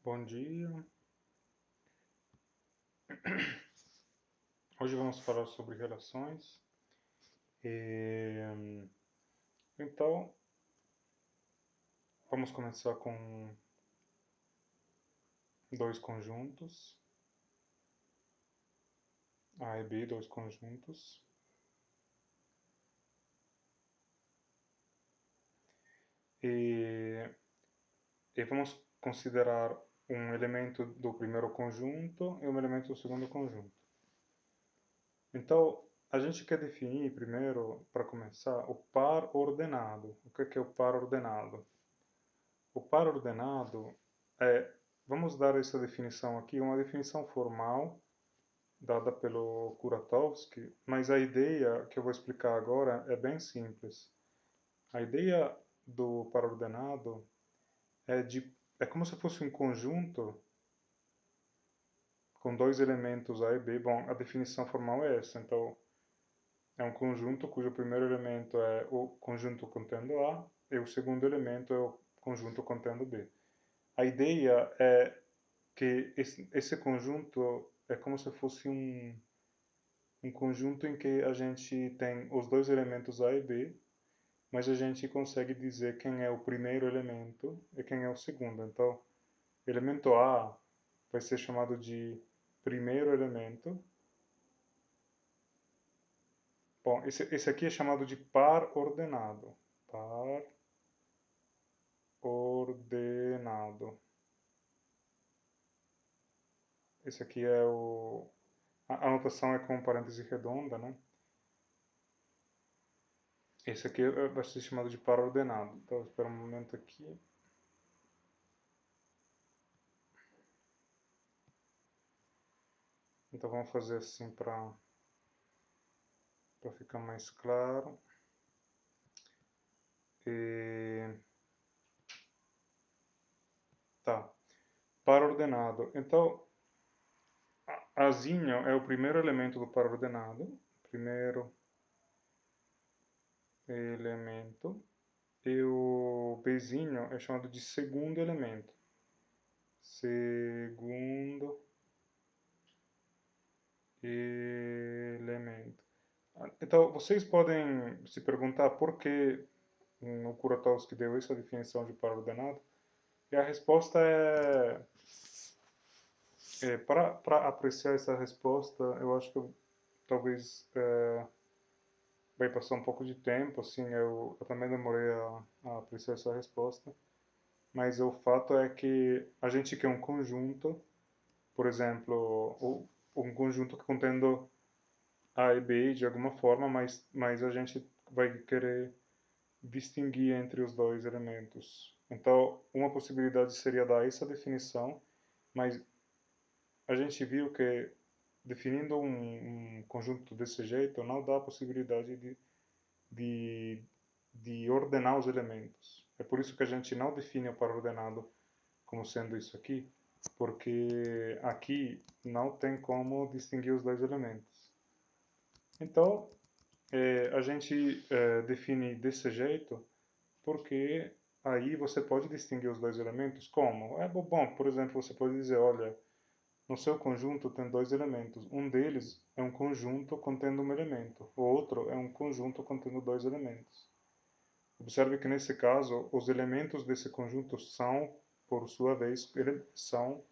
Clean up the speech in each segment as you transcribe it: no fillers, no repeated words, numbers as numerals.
Bom dia. Hoje vamos falar sobre relações. E, então, vamos começar com dois conjuntos, A e B, dois conjuntos. E, e vamos considerar um elemento do primeiro conjunto e um elemento do segundo conjunto. Então, a gente quer definir primeiro, para começar, o par ordenado. O que é o par ordenado? O par ordenado é, vamos dar essa definição aqui, uma definição formal dada pelo Kuratowski, mas a ideia que eu vou explicar agora é bem simples. A ideia do par ordenado é como se fosse um conjunto com dois elementos A e B. Bom, a definição formal é essa, então é um conjunto cujo primeiro elemento é o conjunto contendo A e o segundo elemento é o conjunto contendo B. A ideia é que esse conjunto é como se fosse um conjunto em que a gente tem os dois elementos A e B, mas a gente consegue dizer quem é o primeiro elemento e quem é o segundo. Então, elemento A vai ser chamado de primeiro elemento. Bom, esse aqui é chamado de par ordenado. Par ordenado. Esse aqui é o... A anotação é com parêntese redonda, né? Esse aqui vai ser chamado de par ordenado. Então, espera um momento aqui. Então, vamos fazer assim para ficar mais claro. E... Tá. Par ordenado. Então, Azinho é o primeiro elemento do par ordenado. Primeiro elemento. E o Bzinho é chamado de segundo elemento. Segundo elemento. Então, vocês podem se perguntar por que o Kuratowski deu essa definição de par ordenado. E a resposta para apreciar essa resposta, eu acho que talvez vai passar um pouco de tempo, assim, eu também demorei a apreciar essa resposta, mas o fato é que a gente quer um conjunto, por exemplo, um conjunto que contendo A e B de alguma forma, mas a gente vai querer distinguir entre os dois elementos. Então, uma possibilidade seria dar essa definição, mas a gente viu que definindo um conjunto desse jeito não dá a possibilidade de, de ordenar os elementos. É por isso que a gente não define o par ordenado como sendo isso aqui, porque aqui não tem como distinguir os dois elementos. Então, a gente define desse jeito porque aí você pode distinguir os dois elementos como? Bom, por exemplo, você pode dizer, olha, no seu conjunto tem dois elementos. Um deles é um conjunto contendo um elemento. O outro é um conjunto contendo dois elementos. Observe que nesse caso, os elementos desse conjunto são, por sua vez, são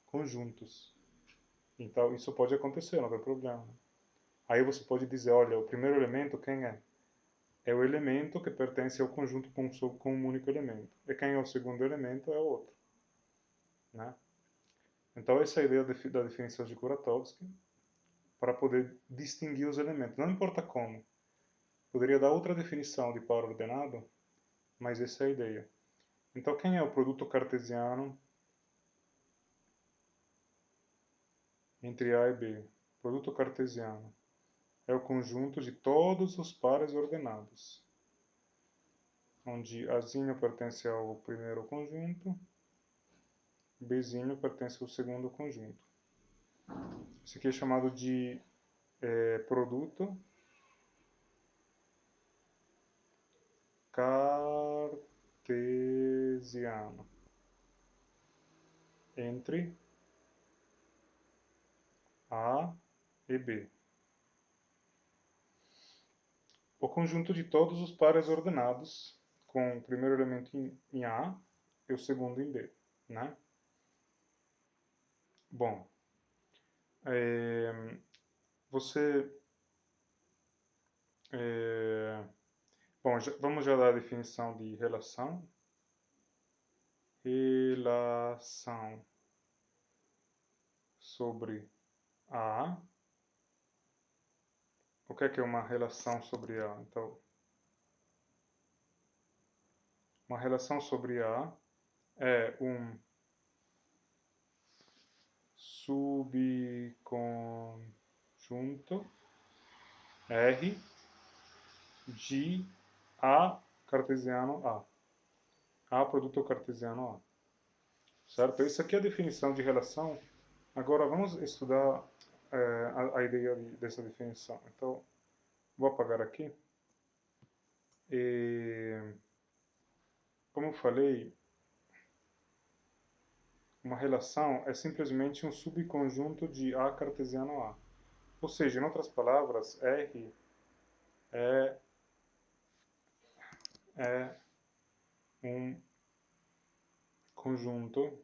conjuntos. Então, isso pode acontecer, não tem problema. Aí você pode dizer, olha, o primeiro elemento quem é? É o elemento que pertence ao conjunto com um único elemento. E quem é o segundo elemento é o outro. Né? Então, essa é a ideia da definição de Kuratowski, para poder distinguir os elementos. Não importa como. Poderia dar outra definição de par ordenado, mas essa é a ideia. Então, quem é o produto cartesiano entre A e B? O produto cartesiano é o conjunto de todos os pares ordenados, onde Azinho pertence ao primeiro conjunto, Bzinho pertence ao segundo conjunto. Isso aqui é chamado de produto cartesiano. entre A e B. O conjunto de todos os pares ordenados, com o primeiro elemento em A e o segundo em B, né? Bom, você... bom, vamos já dar a definição de relação. Relação sobre A. O que é uma relação sobre A? Então, uma relação sobre A é um subconjunto R de A cartesiano A. A produto cartesiano A. Certo? Isso aqui é a definição de relação. Agora vamos estudar a ideia dessa definição. Então, vou apagar aqui. E, como eu falei, uma relação é simplesmente um subconjunto de A cartesiano A. Ou seja, em outras palavras, R é um conjunto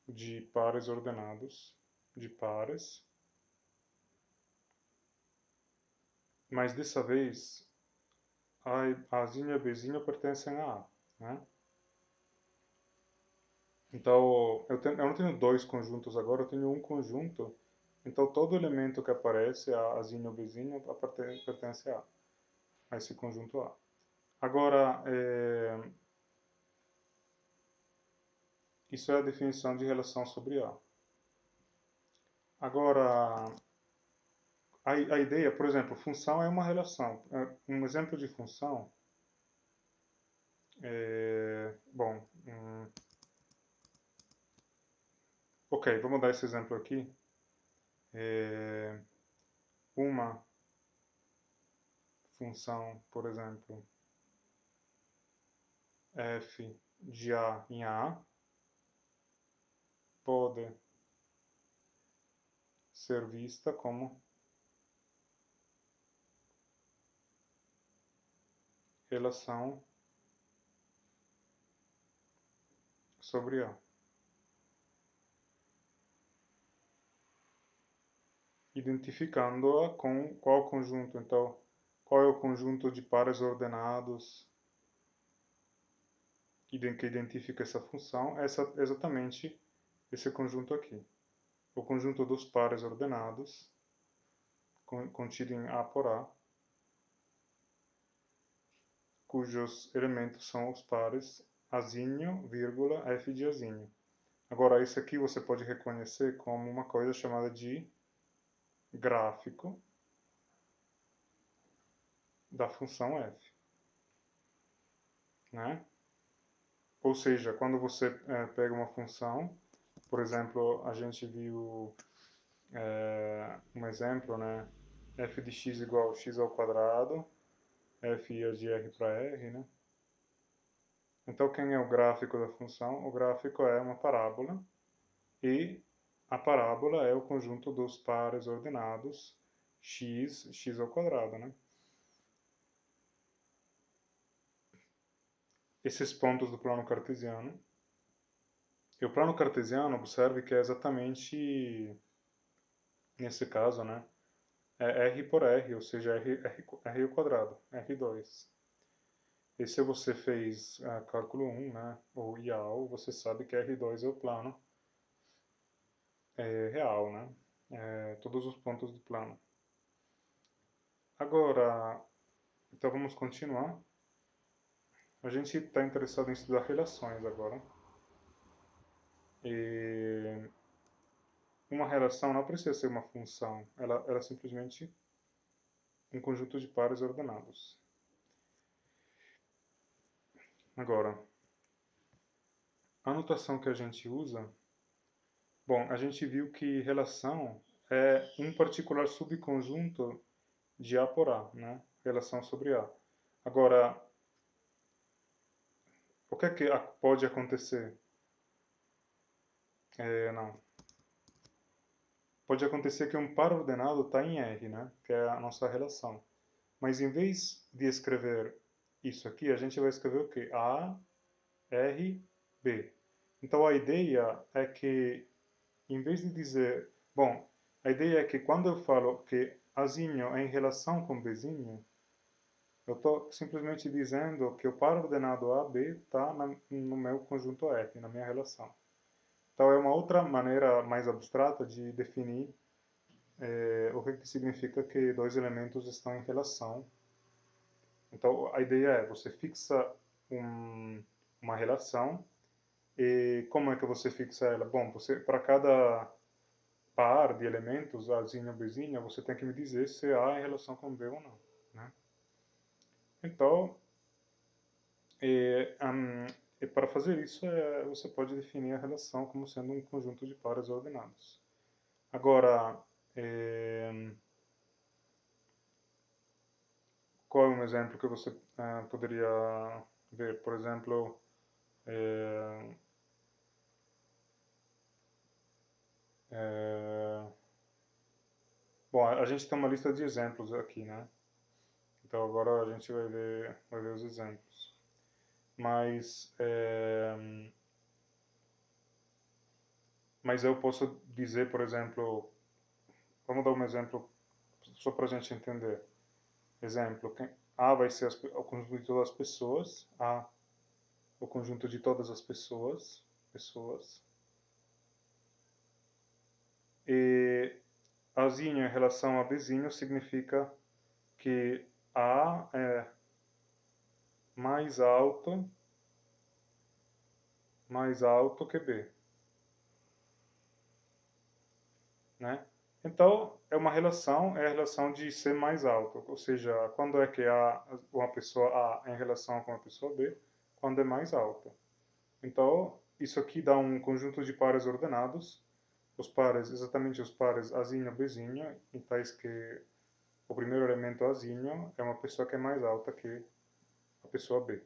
de pares ordenados, de pares, mas dessa vez Azinho e a Bzinho pertencem a A, né? Então, eu não tenho dois conjuntos agora, eu tenho um conjunto. Então, todo elemento que aparece, Azinho ou Bzinho, pertence a esse conjunto A. Agora, isso é a definição de relação sobre A. Agora, a ideia, por exemplo, função é uma relação. Um exemplo de função bom, ok, vamos dar esse exemplo aqui. Uma função, por exemplo, f de A em A pode ser vista como relação sobre A. Identificando-a com qual conjunto? Então, qual é o conjunto de pares ordenados que identifica essa função? É exatamente esse conjunto aqui. O conjunto dos pares ordenados, contido em A por A, cujos elementos são os pares Azinho, vírgula, f de Azinho. Agora, isso aqui você pode reconhecer como uma coisa chamada de gráfico da função f, né? Ou seja, quando você pega uma função, por exemplo, a gente viu um exemplo, né? F de x igual a x ao quadrado, f ia de r para r, né? Então, quem é o gráfico da função? O gráfico é uma parábola e a parábola é o conjunto dos pares ordenados x ao quadrado, né? Esses pontos do plano cartesiano. E o plano cartesiano, observe que é exatamente, nesse caso, né? É r por r, ou seja, r ao quadrado, r2. E se você fez cálculo 1, né, ou IAL, você sabe que R2 é o plano real, né? Todos os pontos do plano. Agora, então vamos continuar. A gente está interessado em estudar relações agora. E uma relação não precisa ser uma função, ela é simplesmente um conjunto de pares ordenados. Agora, a notação que a gente usa, bom, a gente viu que relação é um particular subconjunto de A por A, né? Relação sobre A. Agora, o que é que pode acontecer? Não. Pode acontecer que um par ordenado está em R, né? Que é a nossa relação. Mas em vez de escrever isso aqui, a gente vai escrever o quê? A, R, B. Então a ideia é que, em vez de dizer... Bom, a ideia é que quando eu falo que Azinho é em relação com Bzinho, eu estou simplesmente dizendo que o par ordenado AB está no meu conjunto F, na minha relação. Então é uma outra maneira mais abstrata de definir o que significa que dois elementos estão em relação. Então a ideia é você fixa uma relação e como é que você fixa ela? Bom, você para cada par de elementos, Azinho ou Bzinho, você tem que me dizer se A é em relação com B ou não, né? Então, e para fazer isso, você pode definir a relação como sendo um conjunto de pares ordenados. Agora, qual é um exemplo que você poderia ver? Por exemplo, é, é, bom, a gente tem uma lista de exemplos aqui, né? Então agora a gente vai ver os exemplos. Mas, mas eu posso dizer, por exemplo, vamos dar um exemplo só para a gente entender. Exemplo, A vai ser o conjunto de todas as pessoas, A, o conjunto de todas as pessoas, e Azinho em relação a Bzinho significa que A é mais alto que B, né? Então, é a relação de ser mais alto, ou seja, quando é que uma pessoa A é em relação com uma pessoa B, quando é mais alta. Então, isso aqui dá um conjunto de pares ordenados, os pares, exatamente os pares Azinho e Bzinho, em tais que o primeiro elemento Azinho é uma pessoa que é mais alta que a pessoa B.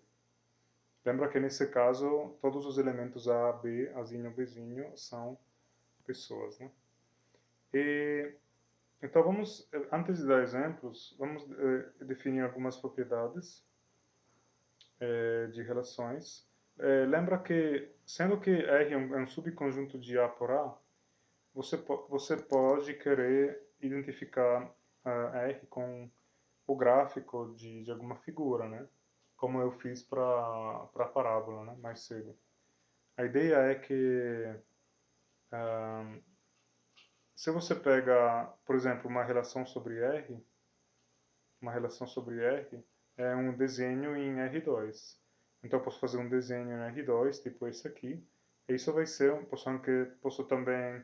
Lembra que nesse caso, todos os elementos A, B, Azinho, Bzinho são pessoas, né? E, então vamos, antes de dar exemplos, vamos definir algumas propriedades de relações. Lembra que, sendo que R é um subconjunto de A por A, você pode querer identificar R com o gráfico de alguma figura, né? Como eu fiz para a parábola, né? Mais cedo. A ideia é que se você pega, por exemplo, uma relação sobre R é um desenho em R2. Então eu posso fazer um desenho em R2, tipo esse aqui. E isso vai ser, posso também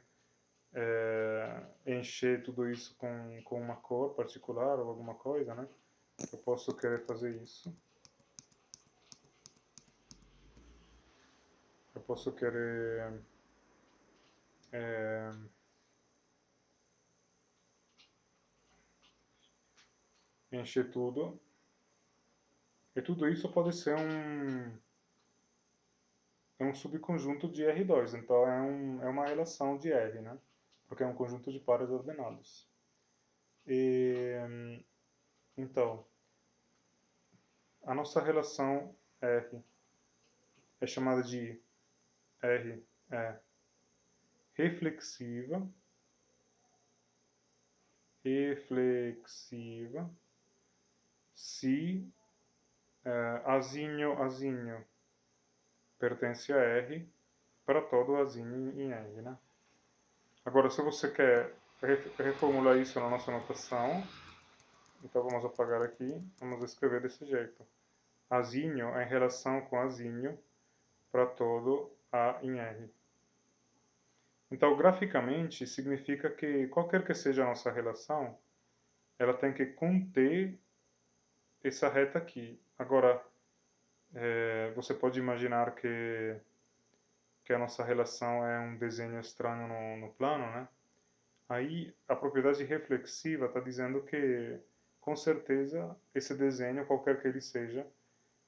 encher tudo isso com uma cor particular ou alguma coisa, né? Eu posso querer fazer isso. Eu posso querer é, encher tudo. E tudo isso pode ser um subconjunto de R2. Então é uma relação de R, né? Porque é um conjunto de pares ordenados. E, então, a nossa relação R é chamada de R é reflexiva, reflexiva, se azinho pertence a R para todo azinho em R, né? Agora, se você quer reformular isso na nossa notação, então vamos apagar aqui, vamos escrever desse jeito. Azinho é em relação com azinho para todo A em R. Então, graficamente, significa que qualquer que seja a nossa relação, ela tem que conter essa reta aqui. Agora, você pode imaginar que a nossa relação é um desenho estranho no plano, né? Aí, a propriedade reflexiva está dizendo que, com certeza, esse desenho, qualquer que ele seja,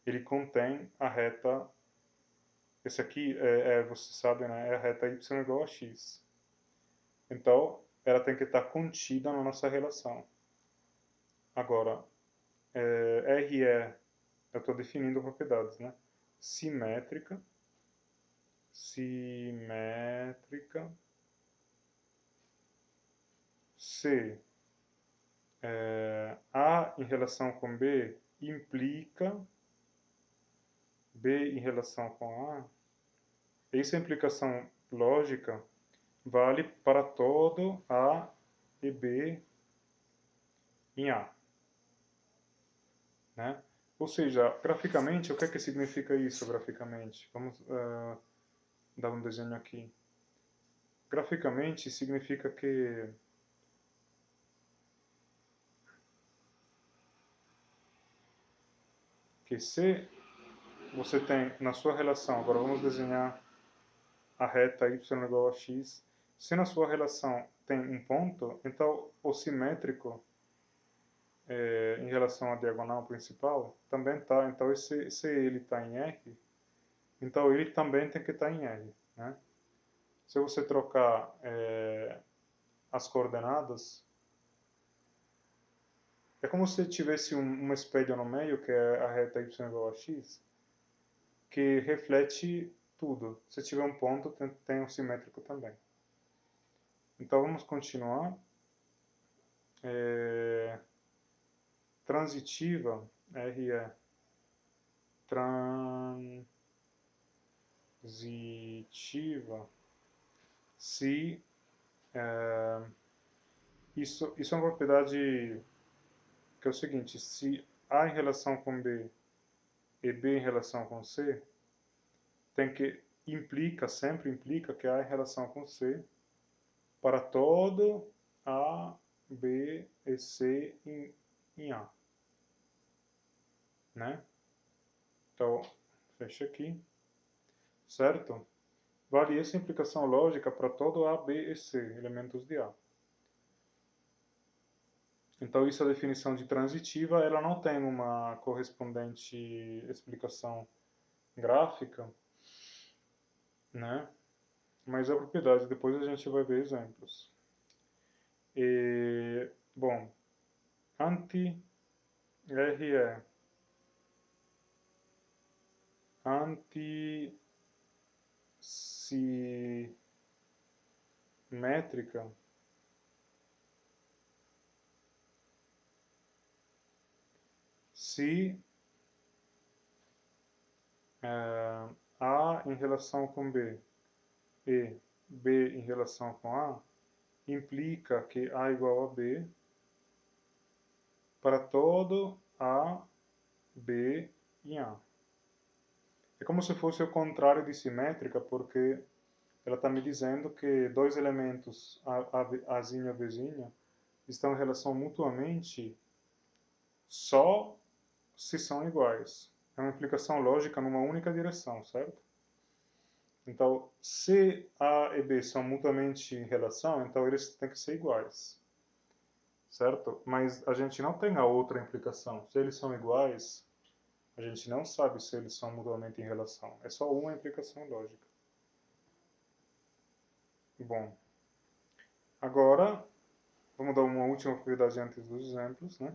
ele contém a reta esse aqui, você sabe, né, é a reta y igual a x. Então, ela tem que estar contida na nossa relação. Agora, RE, eu estou definindo propriedades, né? Simétrica, se A em relação com B implica B em relação com A, essa implicação lógica vale para todo A e B em A, né? Ou seja, graficamente, o que é que significa isso graficamente? Vamos dar um desenho aqui. Graficamente significa que se você tem na sua relação, agora vamos desenhar a reta y igual a x, se na sua relação tem um ponto, então o simétrico em relação à diagonal principal também está. Então se ele está em R, então ele também tem que estar em R, né? Se você trocar as coordenadas, é como se tivesse um espelho no meio, que é a reta y igual a x, que reflete tudo. Se tiver um ponto, tem um simétrico também. Então vamos continuar. Transitiva, RE, transitiva, se isso é uma propriedade que é o seguinte: se A em relação com B e B em relação com C, sempre implica que A em relação com C para todo A, B e C em A, né? Então, fecha aqui, certo? Vale essa implicação lógica para todo A, B e C, elementos de A. Então, isso é a definição de transitiva, ela não tem uma correspondente explicação gráfica, né? Mas é a propriedade, depois a gente vai ver exemplos. Bom, anti-RE, antissimétrica, se A em relação com B e B em relação com A, implica que A igual a B para todo A, B em A. É como se fosse o contrário de simétrica, porque ela está me dizendo que dois elementos, Azinho e Bzinho, estão em relação mutuamente só se são iguais. É uma implicação lógica numa única direção, certo? Então, se A e B são mutuamente em relação, então eles têm que ser iguais, certo? Mas a gente não tem a outra implicação. Se eles são iguais, a gente não sabe se eles são mutuamente em relação. É só uma implicação lógica. Bom, agora vamos dar uma última propriedade antes dos exemplos, né?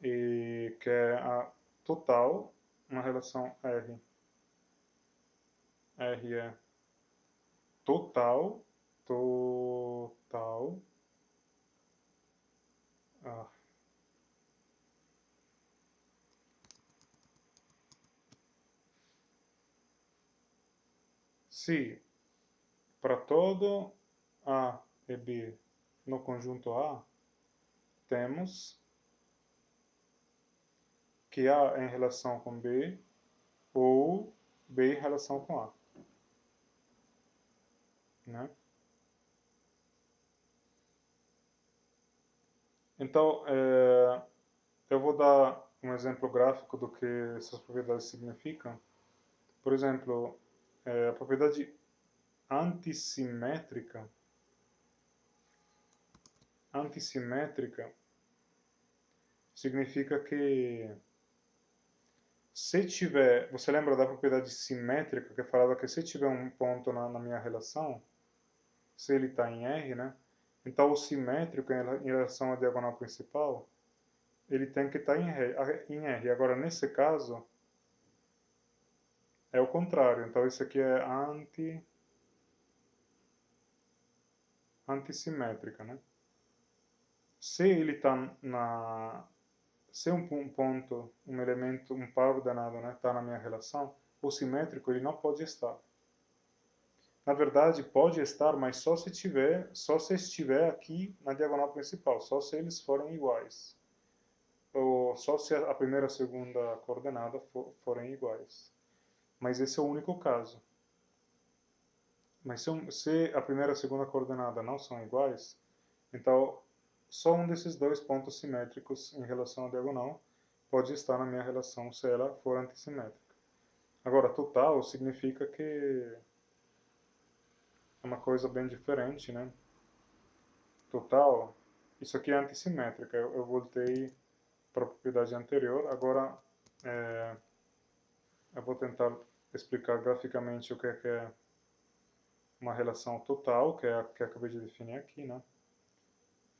Que é a total, uma relação R. R é total, ah, se para todo A e B no conjunto A, temos que A é em relação com B ou B em relação com A, né? Então, eu vou dar um exemplo gráfico do que essas propriedades significam. Por exemplo, a propriedade antissimétrica significa que Se tiver, você lembra da propriedade simétrica que falava que se tiver um ponto na minha relação, se ele está em R, né? Então o simétrico em relação à diagonal principal, ele tem que estar em R. Agora nesse caso é o contrário. Então isso aqui é antissimétrica, né? Se ele está se um ponto, um elemento, um par ordenado, né, está na minha relação, o simétrico ele não pode estar. Na verdade, pode estar, mas só se estiver aqui na diagonal principal, só se eles forem iguais. Ou só se a primeira e a segunda coordenada forem iguais. Mas esse é o único caso. Mas se a primeira e a segunda coordenada não são iguais, então só um desses dois pontos simétricos em relação à diagonal pode estar na minha relação se ela for antissimétrica. Agora, total significa que é uma coisa bem diferente, né? Total, isso aqui é antissimétrica. Eu voltei para a propriedade anterior. Agora, eu vou tentar explicar graficamente o que é uma relação total, que é a que eu acabei de definir aqui, né?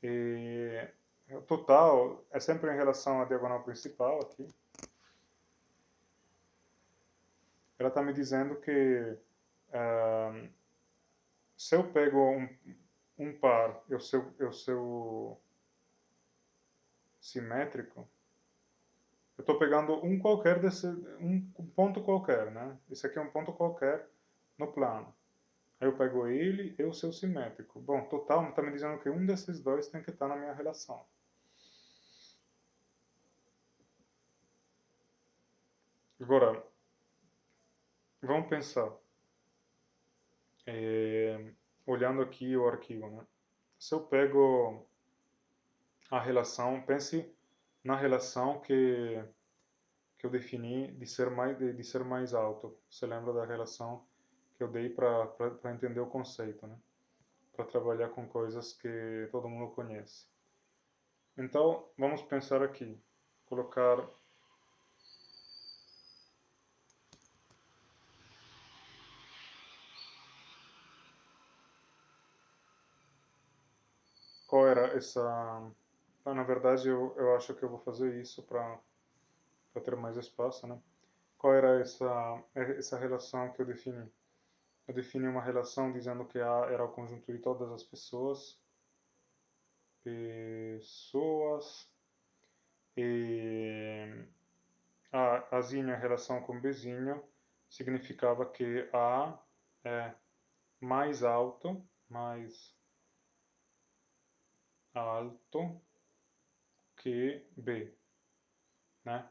E o total é sempre em relação à diagonal principal aqui. Ela está me dizendo que se eu pego um par e o seu simétrico, eu estou pegando um ponto qualquer, né? Esse aqui é um ponto qualquer no plano. Aí eu pego ele e o seu simétrico. Bom, total está me dizendo que um desses dois tem que estar na minha relação. Agora, vamos pensar. Olhando aqui o arquivo, né? Se eu pego a relação, pense na relação que eu defini de ser mais alto. Você lembra da relação que eu dei para entender o conceito, né? Para trabalhar com coisas que todo mundo conhece. Então, vamos pensar aqui. Colocar qual era essa... Na verdade, eu acho que eu vou fazer isso para ter mais espaço, né? Qual era essa relação que eu defini? Eu defini uma relação dizendo que A era o conjunto de todas as pessoas, e Azinho em relação com Bzinho significava que A é mais alto que B, né?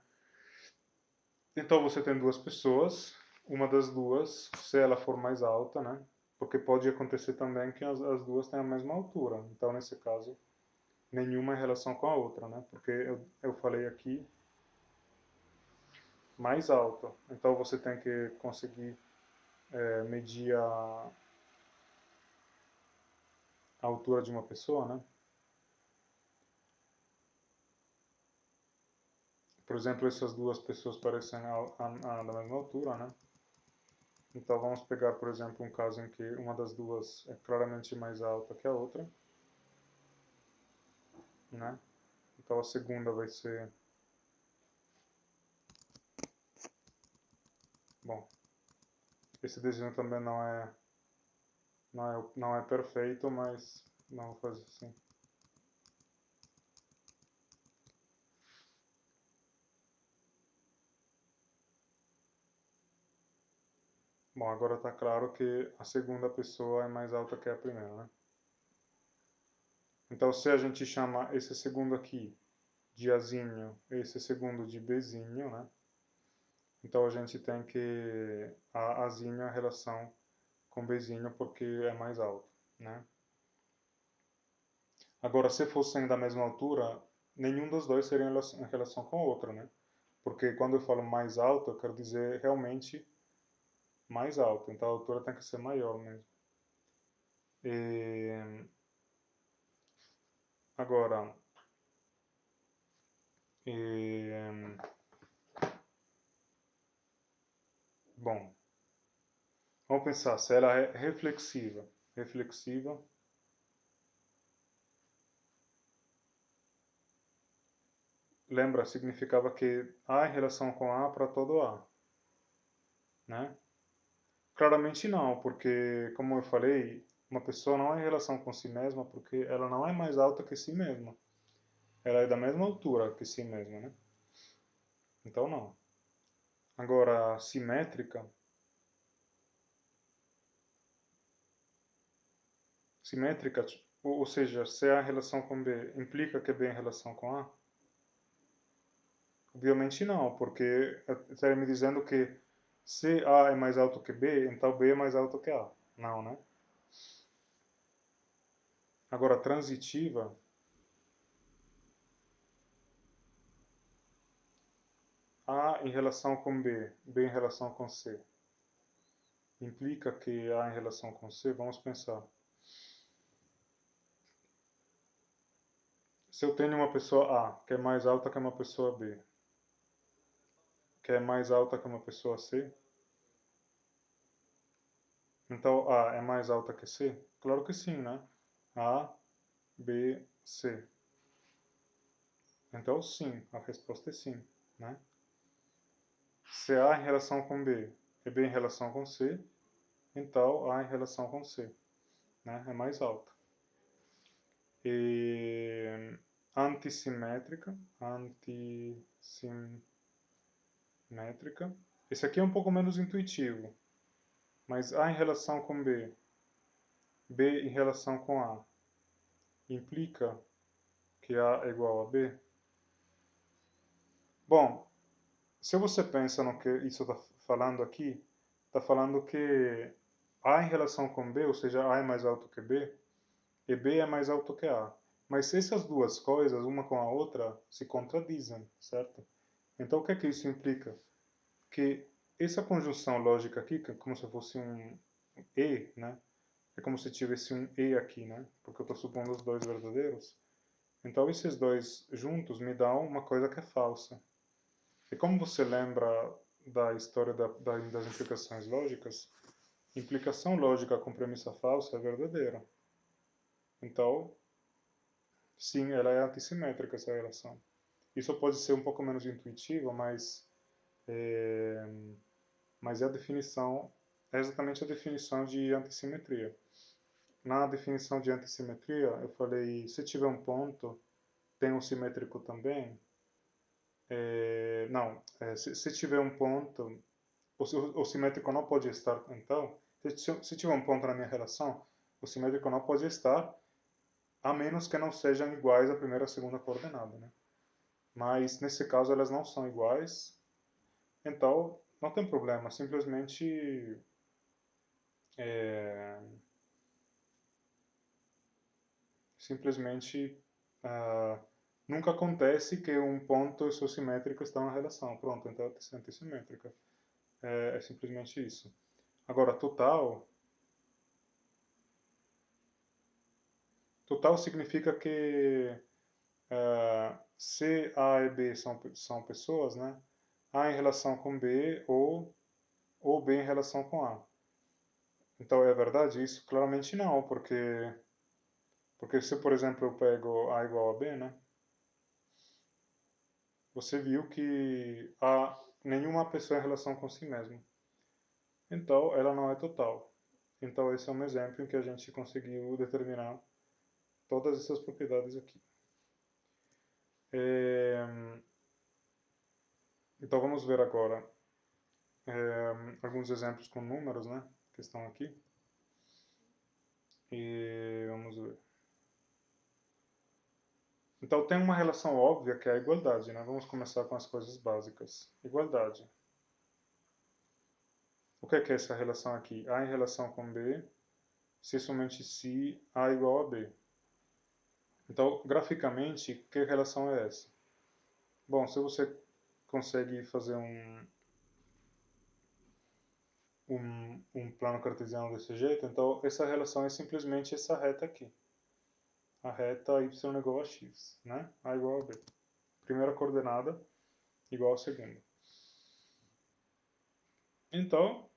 Então você tem duas pessoas, uma das duas, se ela for mais alta, né? Porque pode acontecer também que as duas têm a mesma altura. Então, nesse caso, nenhuma em relação com a outra, né? Porque eu falei aqui mais alto. Então você tem que conseguir medir a altura de uma pessoa, né? Por exemplo, essas duas pessoas parecem da mesma altura, né? Então vamos pegar, por exemplo, um caso em que uma das duas é claramente mais alta que a outra, né? Então a segunda vai ser... Bom, esse desenho também não é perfeito, mas não vou fazer assim. Bom, agora está claro que a segunda pessoa é mais alta que a primeira, né? Então se a gente chama esse segundo aqui de Azinho, esse segundo de Bzinho, né? Então a gente tem que a Azinho é a relação com Bzinho porque é mais alto, né? Agora, se fossem da mesma altura, nenhum dos dois seria em relação com o outro, né? Porque quando eu falo mais alto, eu quero dizer realmente mais alto. Então a altura tem que ser maior mesmo. E, agora, e, Bom, vamos pensar se ela é reflexiva. Reflexiva. Lembra, significava que A em relação com A para todo A, né? Claramente não, porque, como eu falei, uma pessoa não é em relação com si mesma porque ela não é mais alta que si mesma. Ela é da mesma altura que si mesma, né? Então, não. Agora, simétrica. Simétrica, ou seja, se A em relação com B implica que B em relação com A? Obviamente não, porque estaria me dizendo que se A é mais alto que B, então B é mais alto que A. Não, né? Agora, transitiva, A em relação com B, B em relação com C, implica que A em relação com C? Vamos pensar. Se eu tenho uma pessoa A que é mais alta que uma pessoa B, que é mais alta que uma pessoa C, então A é mais alta que C? Claro que sim, né? A, B, C. Então sim, a resposta é sim, né? Se A em relação com B é B em relação com C, então A em relação com C, né? É mais alta. E antissimétrica, esse aqui é um pouco menos intuitivo, mas A em relação com B, B em relação com A, implica que A é igual a B? Bom, se você pensa no que isso está falando aqui, está falando que A em relação com B, ou seja, A é mais alto que B, e B é mais alto que A. Mas essas duas coisas, uma com a outra, se contradizem, certo? Então, o que é que isso implica? Que essa conjunção lógica aqui, que é como se fosse um E, né? É como se tivesse um E aqui, né? Porque eu estou supondo os dois verdadeiros. Então, esses dois juntos me dão uma coisa que é falsa. E como você lembra da história das implicações lógicas, implicação lógica com premissa falsa é verdadeira. Então, sim, ela é antissimétrica essa relação. Isso pode ser um pouco menos intuitivo, mas é a definição, é exatamente a definição de antissimetria. Na definição de antissimetria, eu falei, se tiver um ponto, tem um simétrico também. Não, se tiver um ponto, o simétrico não pode estar, então, se tiver um ponto na minha relação, o simétrico não pode estar, a menos que não sejam iguais a primeira e a segunda coordenada, né? Mas, nesse caso, elas não são iguais, então, não tem problema, é, simplesmente ah, nunca acontece que um ponto e seu simétrico estão na relação. Pronto, então é antissimétrica. É simplesmente isso. Agora, total significa que se A e B são pessoas, né? A em relação com B ou B em relação com A. Então, é verdade isso? Claramente não, porque se, por exemplo, eu pego A igual a B, né? Você viu que há nenhuma pessoa em relação com si mesma. Então, ela não é total. Então, esse é um exemplo em que a gente conseguiu determinar todas essas propriedades aqui. Então, vamos ver agora alguns exemplos com números, né, que estão aqui. E vamos ver. Então, tem uma relação óbvia que é a igualdade, né? Vamos começar com as coisas básicas. Igualdade. O que é essa relação aqui? A em relação com B, se somente se A igual a B. Então, graficamente, que relação é essa? Bom, se você consegue fazer um plano cartesiano desse jeito, então essa relação é simplesmente essa reta aqui. A reta y igual a x, né? A igual a b. Primeira coordenada igual à segunda. Então,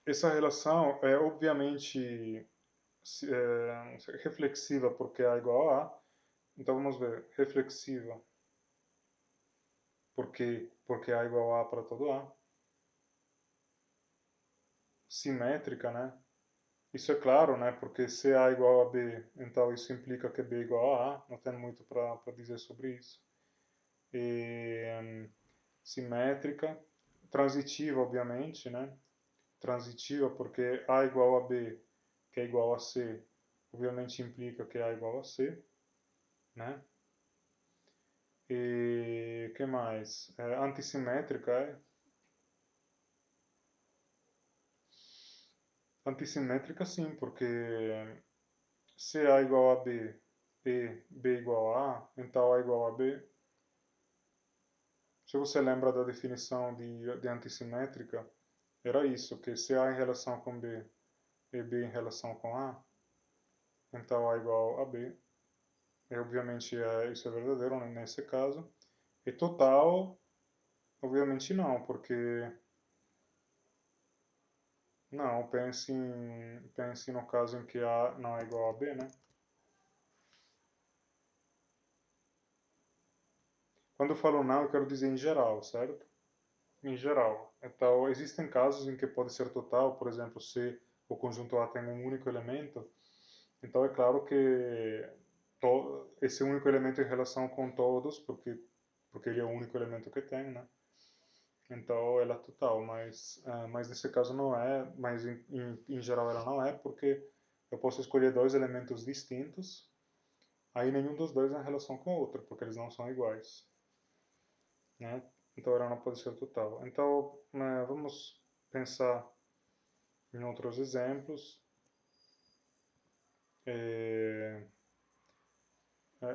essa relação é obviamente reflexiva porque A é igual a A. Então vamos ver, reflexiva porque A é igual a A para todo A. Simétrica, né? Isso é claro, né? Porque se A é igual a B, então isso implica que B é igual a A. Não tem muito para dizer sobre isso. E, simétrica, transitiva, obviamente, né? Transitiva porque A é igual a B, que é igual a C, obviamente implica que A é igual a C, né? E que mais? Antissimétrica é? Antissimétrica sim, porque se A é igual a B e B é igual a A, então A é igual a B. Se você lembra da definição de antissimétrica, era isso, que se A em relação com B e B em relação com A, então A é igual a B. E obviamente isso é verdadeiro nesse caso. E total, obviamente não, porque não, pense no caso em que A não é igual a B, né? Quando eu falo não, eu quero dizer em geral, certo? Em geral. Então, existem casos em que pode ser total, por exemplo, se o conjunto A tem um único elemento, então é claro que esse único elemento em relação com todos, porque ele é o único elemento que tem, né? Então ela é total, mas nesse caso não é, mas em geral ela não é, porque eu posso escolher dois elementos distintos, aí nenhum dos dois é em relação com o outro, porque eles não são iguais, né? Então ela não pode ser total. Então, né, vamos pensar em outros exemplos. Eh,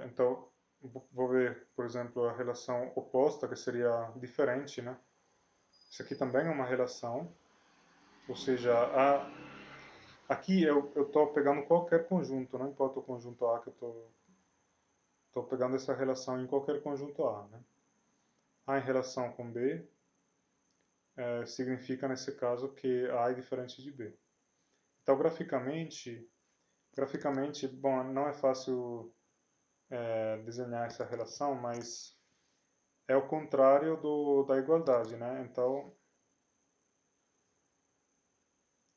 então, vou ver, por exemplo, a relação oposta, que seria diferente, né? Isso aqui também é uma relação, ou seja, aqui eu estou pegando qualquer conjunto, não importa o conjunto A que eu estou pegando essa relação em qualquer conjunto A, né? A em relação com B significa, nesse caso, que A é diferente de B. Então, graficamente, bom, não é fácil desenhar essa relação, mas é o contrário da igualdade, né? Então,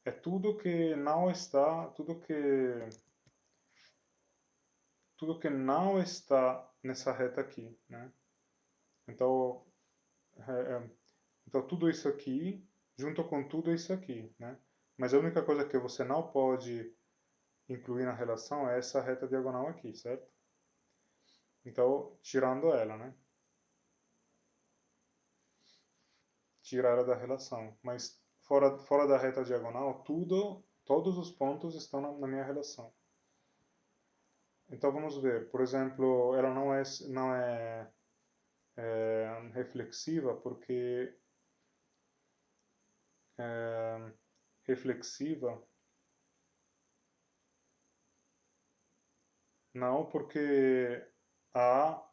é tudo que não está, tudo que não está nessa reta aqui, né? Então, é, é, então tudo isso aqui, junto com tudo isso aqui, né? Mas a única coisa que você não pode incluir na relação é essa reta diagonal aqui, certo? Então, tirando ela, né? Tira ela da relação. Mas fora da reta diagonal, todos os pontos estão na minha relação. Então vamos ver, por exemplo, ela não é reflexiva porque é, reflexiva não porque A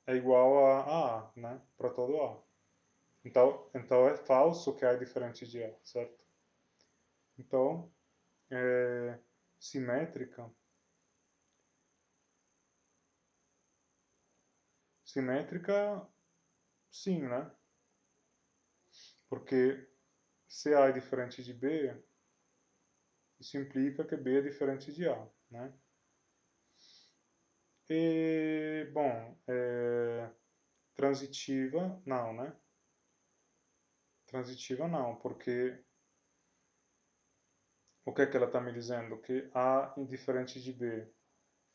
é igual a, né? Para todo A. Então é falso que A é diferente de A, certo? Então, é, simétrica, simétrica, sim, né? Porque se A é diferente de B, isso implica que B é diferente de A, né? E, bom, transitiva, não, né? Transitiva não, porque o que é que ela está me dizendo? Que A é diferente de B,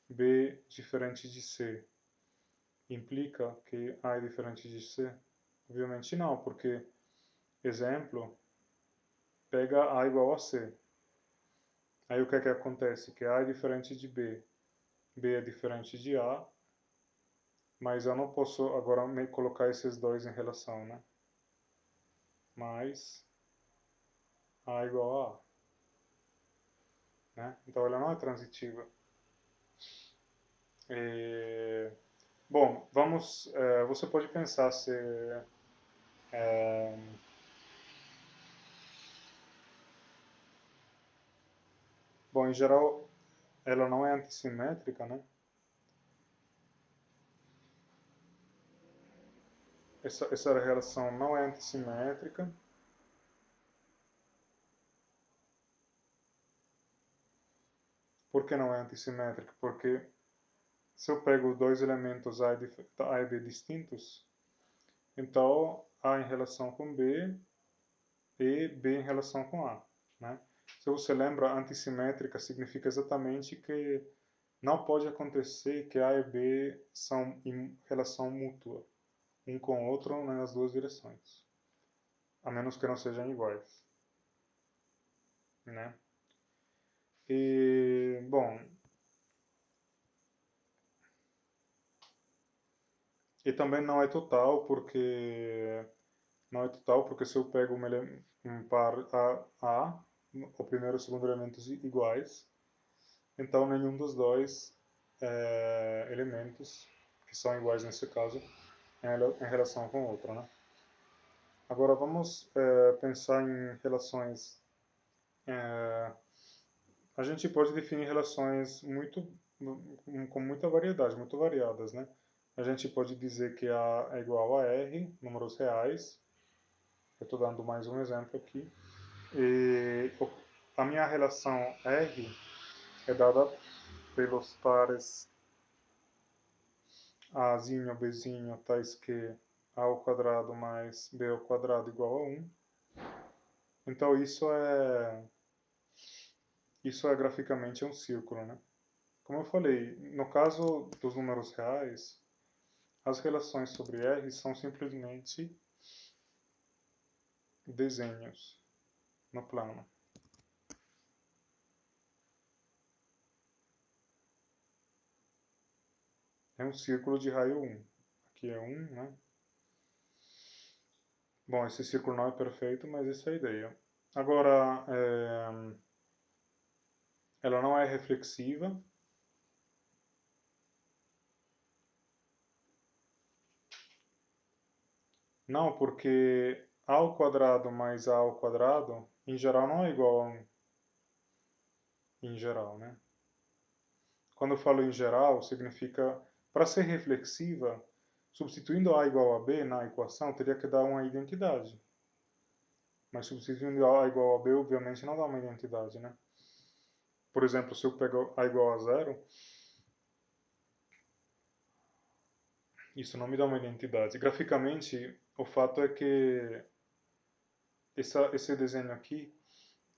B diferente de C. Implica que A é diferente de C? Obviamente não, porque, exemplo, pega A igual a C. Aí o que é que acontece? Que A é diferente de B, B é diferente de A, mas eu não posso agora me colocar esses dois em relação, né? Mas A igual a A, né? Então ela não é transitiva. E, bom, você pode pensar se Bom, em geral, ela não é antissimétrica, né? Essa relação não é antissimétrica. Por que não é antissimétrica? Porque se eu pego dois elementos A e B distintos, então A em relação com B e B em relação com A, né? Se você lembra, antissimétrica significa exatamente que não pode acontecer que A e B são em relação mútua, um com o outro nas duas direções, a menos que não sejam iguais, né? E, bom, e também não é total porque se eu pego um par A, o primeiro e o segundo elementos iguais, então nenhum dos dois elementos, que são iguais nesse caso, em relação com o outro, né? Agora vamos pensar em relações. eh, a gente pode definir relações com muita variedade, muito variadas, né? A gente pode dizer que A é igual a R, números reais. Eu estou dando mais um exemplo aqui. E a minha relação R é dada pelos pares Azinho, Bzinho, tais que A ao quadrado mais B ao quadrado igual a 1. Então isso é graficamente um círculo, né? Como eu falei, no caso dos números reais, as relações sobre R são simplesmente desenhos no plano. É um círculo de raio 1. Aqui é 1, né? Bom, esse círculo não é perfeito, mas essa é a ideia. Agora, ela não é reflexiva. Não, porque A ao quadrado mais A ao quadrado, em geral, não é igual a 1. Em geral, né? Quando eu falo em geral, significa, para ser reflexiva, substituindo A igual a B na equação, teria que dar uma identidade. Mas substituindo A igual a B, obviamente não dá uma identidade, né? Por exemplo, se eu pego A igual a zero, isso não me dá uma identidade. Graficamente, o fato é que esse desenho aqui,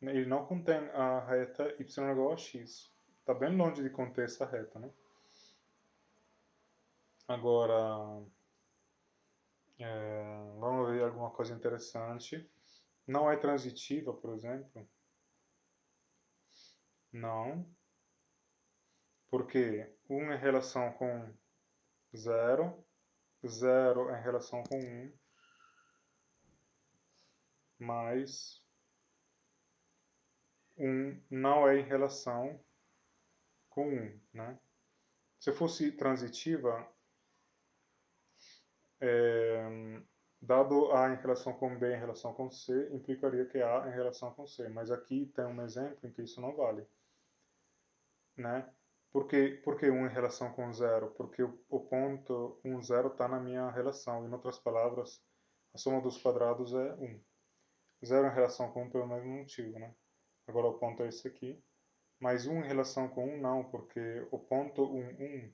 ele não contém a reta y igual a x. Está bem longe de conter essa reta, né? Agora, vamos ver alguma coisa interessante. Não é transitiva, por exemplo? Não, porque 1 é em relação com zero, zero é em relação com 1, mas 1 não é em relação com 1, né? Se fosse transitiva, dado A em relação com B em relação com C, implicaria que A em relação com C. Mas aqui tem um exemplo em que isso não vale, né? Por que 1 em relação com 0? Porque o ponto 1, 0 está na minha relação. Em outras palavras, a soma dos quadrados é 1. 0 em relação com 1 pelo mesmo motivo, né? Agora o ponto é esse aqui. Mas 1 em relação com 1 não, porque o ponto 1, 1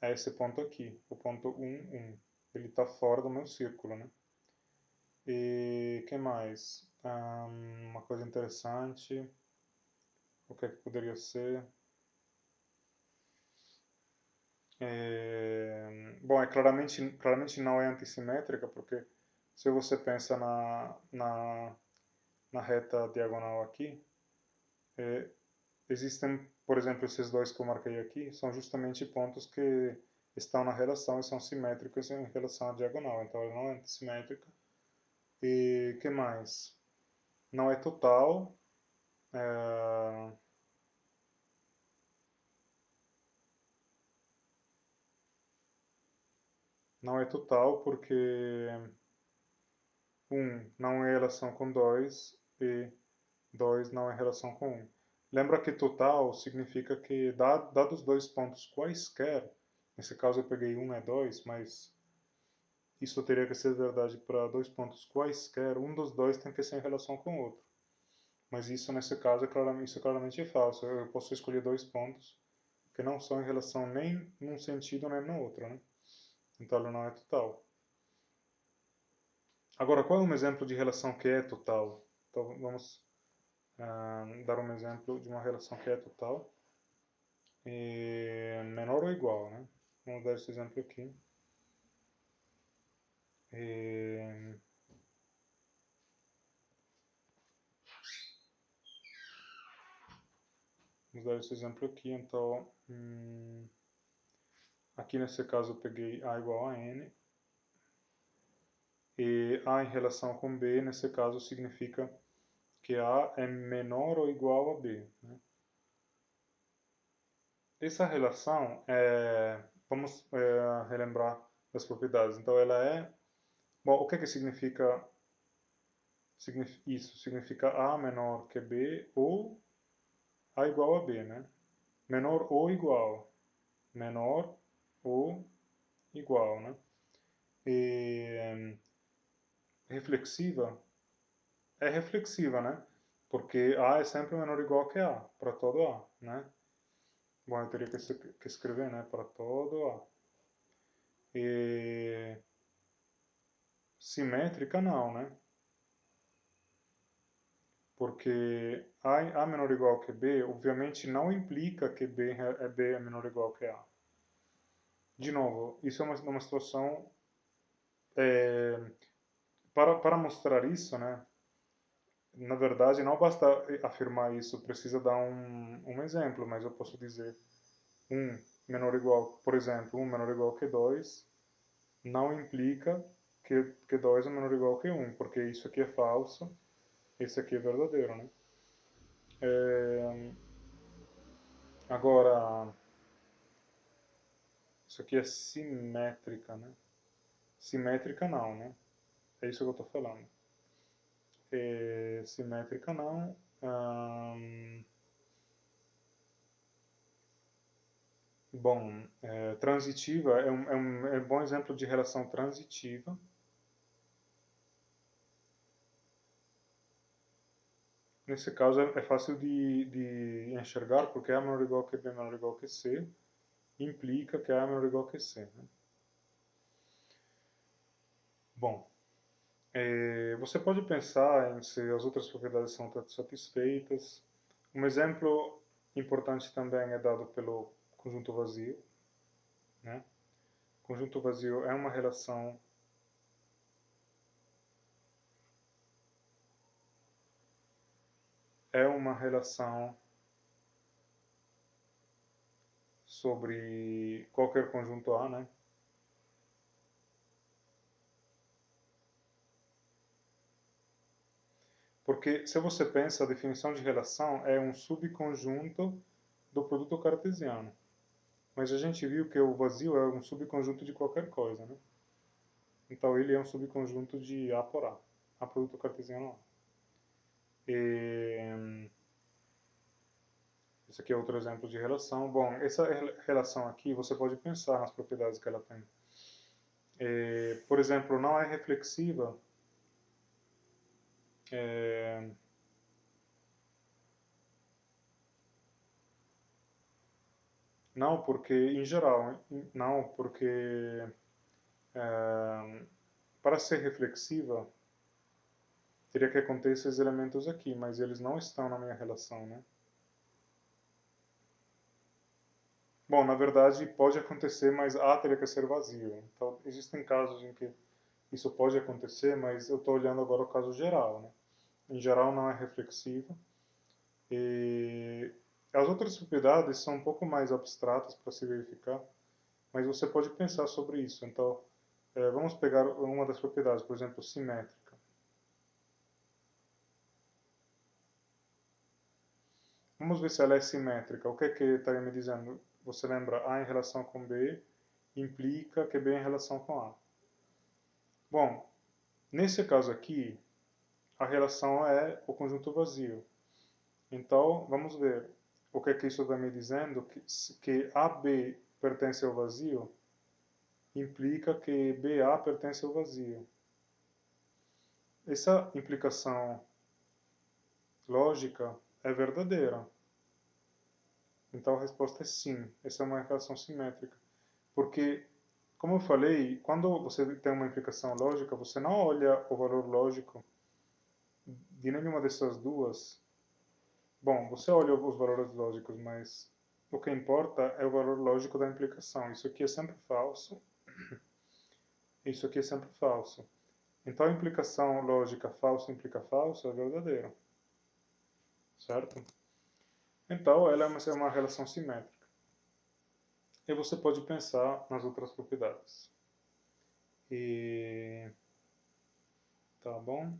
é esse ponto aqui. O ponto 1, 1. Ele está fora do meu círculo, né? E que mais? Uma coisa interessante. O que é que poderia ser? Bom, claramente não é antissimétrica, porque se você pensa na reta diagonal aqui, é, existem, por exemplo, esses dois que eu marquei aqui, são justamente pontos que estão na relação e são simétricos em relação à diagonal, então ela não é antissimétrica. E que mais? Não é total. É, não é total porque 1 não é relação com 2 e 2 não em relação com 1. Lembra que total significa que, dados dois pontos quaisquer, nesse caso eu peguei 1 é 2, mas isso teria que ser verdade para dois pontos quaisquer, um dos dois tem que ser em relação com o outro. Mas isso, nesse caso, isso claramente é falso. Eu posso escolher dois pontos que não são em relação nem num sentido nem no outro, né? Então ela não é total. Agora, qual é um exemplo de relação que é total? Então vamos dar um exemplo de uma relação que é total. Menor ou igual, né? Vamos dar esse exemplo aqui. Vamos dar esse exemplo aqui, então, aqui nesse caso eu peguei A igual a N, e A em relação com B, nesse caso, significa que A é menor ou igual a B, né? Essa relação, vamos relembrar as propriedades. Então ela é, bom, o que significa isso? Significa A menor que B ou A igual a B, né? Menor ou igual, menor ou igual, né? E reflexiva é reflexiva, né? Porque A é sempre menor ou igual que A, para todo A, né? Bom, eu teria que escrever, né? Para todo A. E simétrica não, né? Porque A menor ou igual que B, obviamente não implica que B é menor ou igual que A. De novo, isso é uma situação... para mostrar isso, né? Na verdade, não basta afirmar isso, precisa dar um exemplo, mas eu posso dizer 1 menor ou igual, por exemplo, 1 menor ou igual que 2, não implica que 2 é menor ou igual que 1, porque isso aqui é falso, esse aqui é verdadeiro, né? Agora, isso aqui é simétrica, né? Simétrica não, né? É isso que eu estou falando. Simétrica não. Bom, transitiva é um bom exemplo de relação transitiva. Nesse caso é fácil de enxergar, porque A menor ou igual que B menor ou igual que C implica que A é menor ou igual que C, né? Bom, você pode pensar em se as outras propriedades são satisfeitas. Um exemplo importante também é dado pelo conjunto vazio, né? Conjunto vazio é uma relação sobre qualquer conjunto A, né? Porque se você pensa, a definição de relação é um subconjunto do produto cartesiano. Mas a gente viu que o vazio é um subconjunto de qualquer coisa, né? Então ele é um subconjunto de A por A. A produto cartesiano A. Esse aqui é outro exemplo de relação. Bom, essa relação aqui você pode pensar nas propriedades que ela tem. Por exemplo, não é reflexiva. Não, porque, em geral, não, porque para ser reflexiva teria que acontecer esses elementos aqui, mas eles não estão na minha relação, né? Bom, na verdade pode acontecer, mas A teria que ser vazio. Então existem casos em que isso pode acontecer, mas eu estou olhando agora o caso geral, né? Em geral não é reflexiva. E as outras propriedades são um pouco mais abstratas para se verificar, mas você pode pensar sobre isso. Então, vamos pegar uma das propriedades, por exemplo, simétrica. Vamos ver se ela é simétrica. O que é que estaria me dizendo? Você lembra A em relação com B implica que B é em relação com A. Bom, nesse caso aqui, a relação é o conjunto vazio. Então, vamos ver o que é que isso está me dizendo, que AB pertence ao vazio, implica que BA pertence ao vazio. Essa implicação lógica é verdadeira. Então a resposta é sim, essa é uma relação simétrica. Porque, como eu falei, quando você tem uma implicação lógica, você não olha o valor lógico de nenhuma dessas duas. Bom, você olha os valores lógicos, mas o que importa é o valor lógico da implicação. Isso aqui é sempre falso, isso aqui é sempre falso. Então a implicação lógica falso implica falso é verdadeira, certo? Então ela é uma relação simétrica. E você pode pensar nas outras propriedades. E tá bom?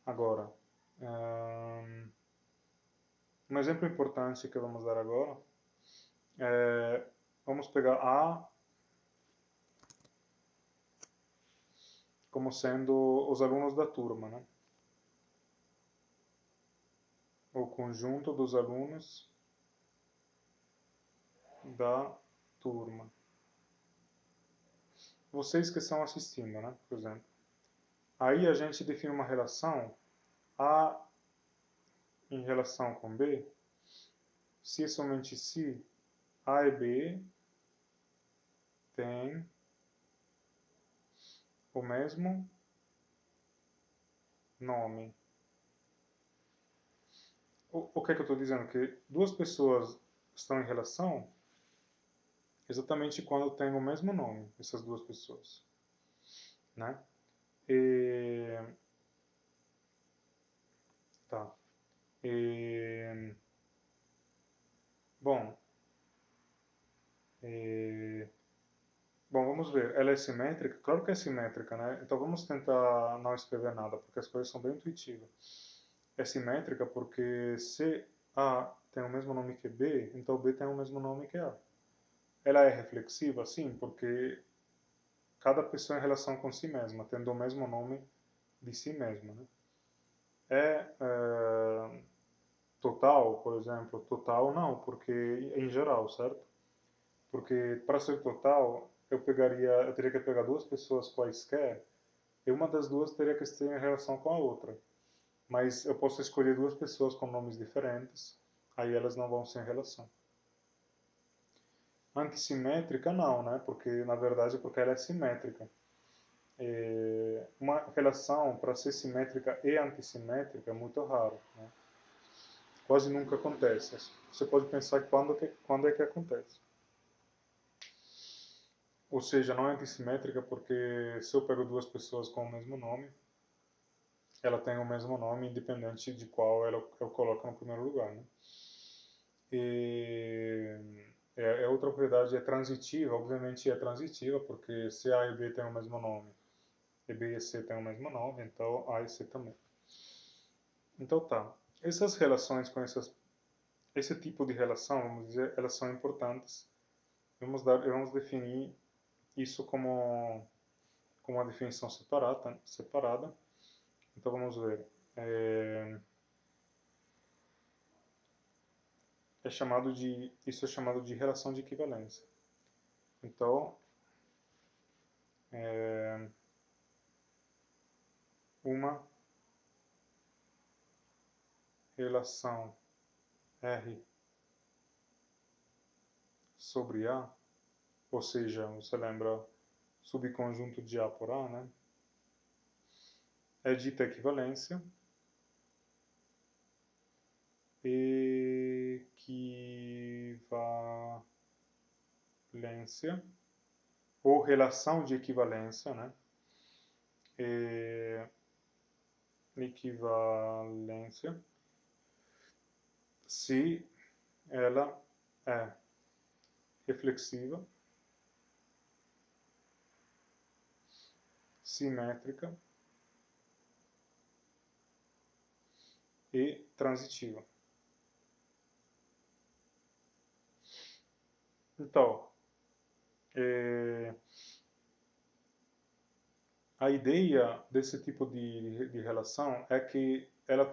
Agora, um exemplo importante que vamos dar agora é, vamos pegar A como sendo os alunos da turma, né? O conjunto dos alunos da turma. Vocês que estão assistindo, né? Por exemplo. Aí a gente define uma relação A em relação com B, se e somente se A e B têm o mesmo nome. O que é que eu estou dizendo? Que duas pessoas estão em relação exatamente quando têm o mesmo nome, essas duas pessoas, né? E, tá. E, bom, e, bom, vamos ver. Ela é simétrica? Claro que é simétrica, né? Então vamos tentar não escrever nada, porque as coisas são bem intuitivas. É simétrica porque se A tem o mesmo nome que B, então B tem o mesmo nome que A. Ela é reflexiva? Sim, porque cada pessoa em relação com si mesma, tendo o mesmo nome de si mesma, né? Total, por exemplo? Total não, porque em geral, certo? Porque para ser total, eu teria que pegar duas pessoas quaisquer e uma das duas teria que ter em relação com a outra. Mas eu posso escolher duas pessoas com nomes diferentes, aí elas não vão ser em relação. Antissimétrica não, né? Porque na verdade porque ela é simétrica. Uma relação para ser simétrica e antissimétrica é muito raro, né? Quase nunca acontece. Você pode pensar quando é que acontece. Ou seja, não é antissimétrica porque se eu pego duas pessoas com o mesmo nome, ela tem o mesmo nome independente de qual eu coloco no primeiro lugar, né? E outra propriedade é transitiva, obviamente é transitiva porque se A e B têm o mesmo nome, e B e C têm o mesmo nome, então A e C também. Então tá, essas relações com esse tipo de relação, vamos dizer, elas são importantes. Vamos definir isso como uma definição separada. Então vamos ver. Isso é chamado de relação de equivalência. Então, uma relação R sobre A, ou seja, você lembra subconjunto de A por A, né? É dita equivalência. Equivalência ou relação de equivalência, né? Equivalência se ela é reflexiva, simétrica e transitiva. Então, a ideia desse tipo de relação é que ela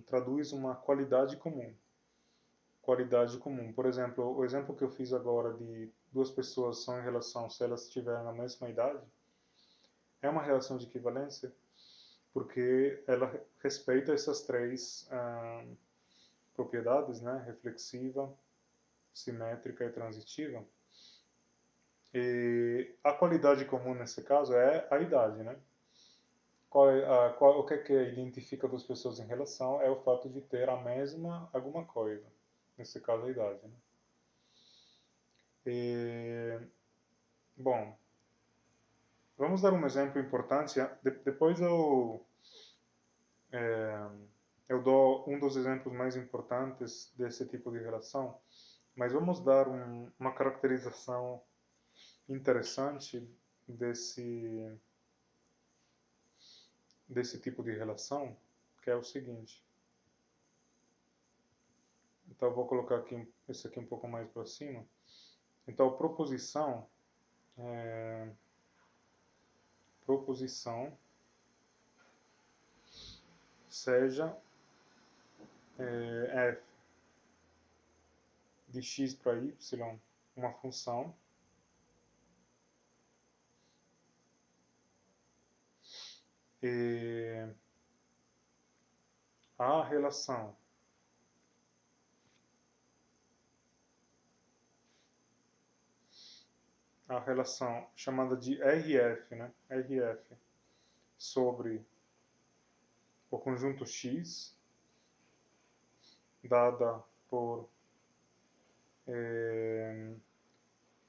traduz uma qualidade comum. Qualidade comum. Por exemplo, o exemplo que eu fiz agora de duas pessoas são em relação se elas estiverem na mesma idade, é uma relação de equivalência porque ela respeita essas três propriedades, né? Reflexiva, simétrica e transitiva. E a qualidade comum nesse caso é a idade, né? O que é que identifica duas pessoas em relação é o fato de ter a mesma alguma coisa, nesse caso a idade, né? E, bom, vamos dar um exemplo importante. Depois é, eu dou um dos exemplos mais importantes desse tipo de relação, mas vamos dar uma caracterização interessante desse tipo de relação, que é o seguinte. Então eu vou colocar aqui esse aqui um pouco mais para cima. Então proposição seja f de x para y uma função e a relação chamada de RF, né? RF sobre o conjunto X dada por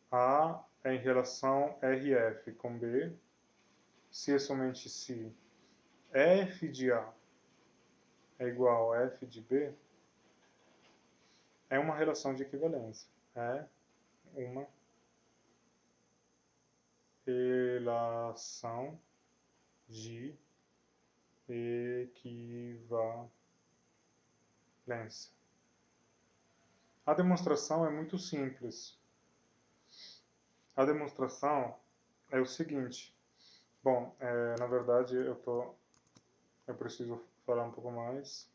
A em relação RF com B, se e somente se f de A é igual a f de B, é uma relação de equivalência. É uma relação de equivalência. A demonstração é muito simples. A demonstração é o seguinte. Bom, na verdade eu preciso falar um pouco mais.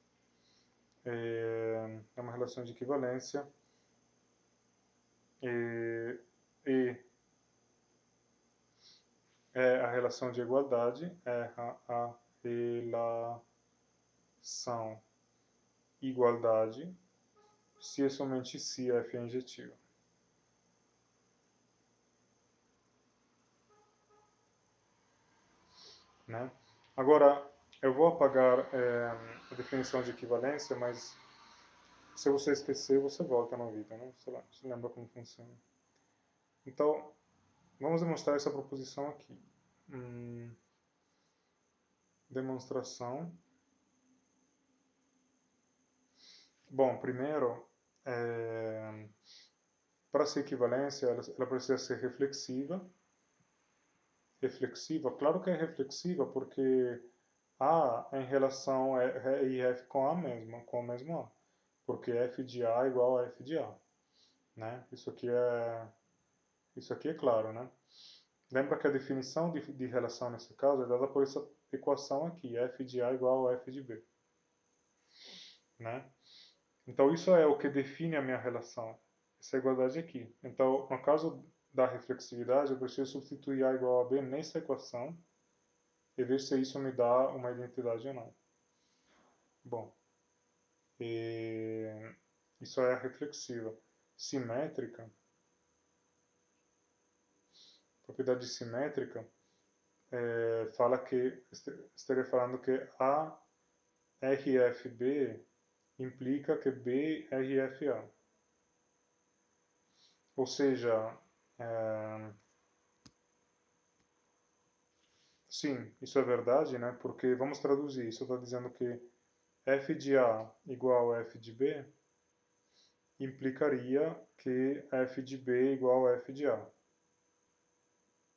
É uma relação de equivalência e é a relação de igualdade, é a relação igualdade, se e somente se f é injetiva. Né? Agora, eu vou apagar a definição de equivalência, mas se você esquecer, você volta no vídeo, né? Você lembra como funciona. Então, vamos demonstrar essa proposição aqui. Demonstração. Bom, primeiro, para ser equivalência, ela precisa ser reflexiva. Reflexiva, claro que é reflexiva, porque A é em relação a e F com A mesmo, com o mesmo A. Porque F de A é igual a F de A. Né? Isso aqui é claro, né? Lembra que a definição de relação nesse caso é dada por essa equação aqui, f de A igual a f de B. Né? Então isso é o que define a minha relação, essa igualdade aqui. Então, no caso da reflexividade, eu preciso substituir A igual a B nessa equação e ver se isso me dá uma identidade ou não. Bom, isso é a reflexiva. Simétrica, propriedade simétrica, fala que, estaria falando que A RFB implica que B RFA. Ou seja, sim, isso é verdade, né? Porque vamos traduzir, isso está dizendo que f de A igual a f de B implicaria que f de B igual a f de A.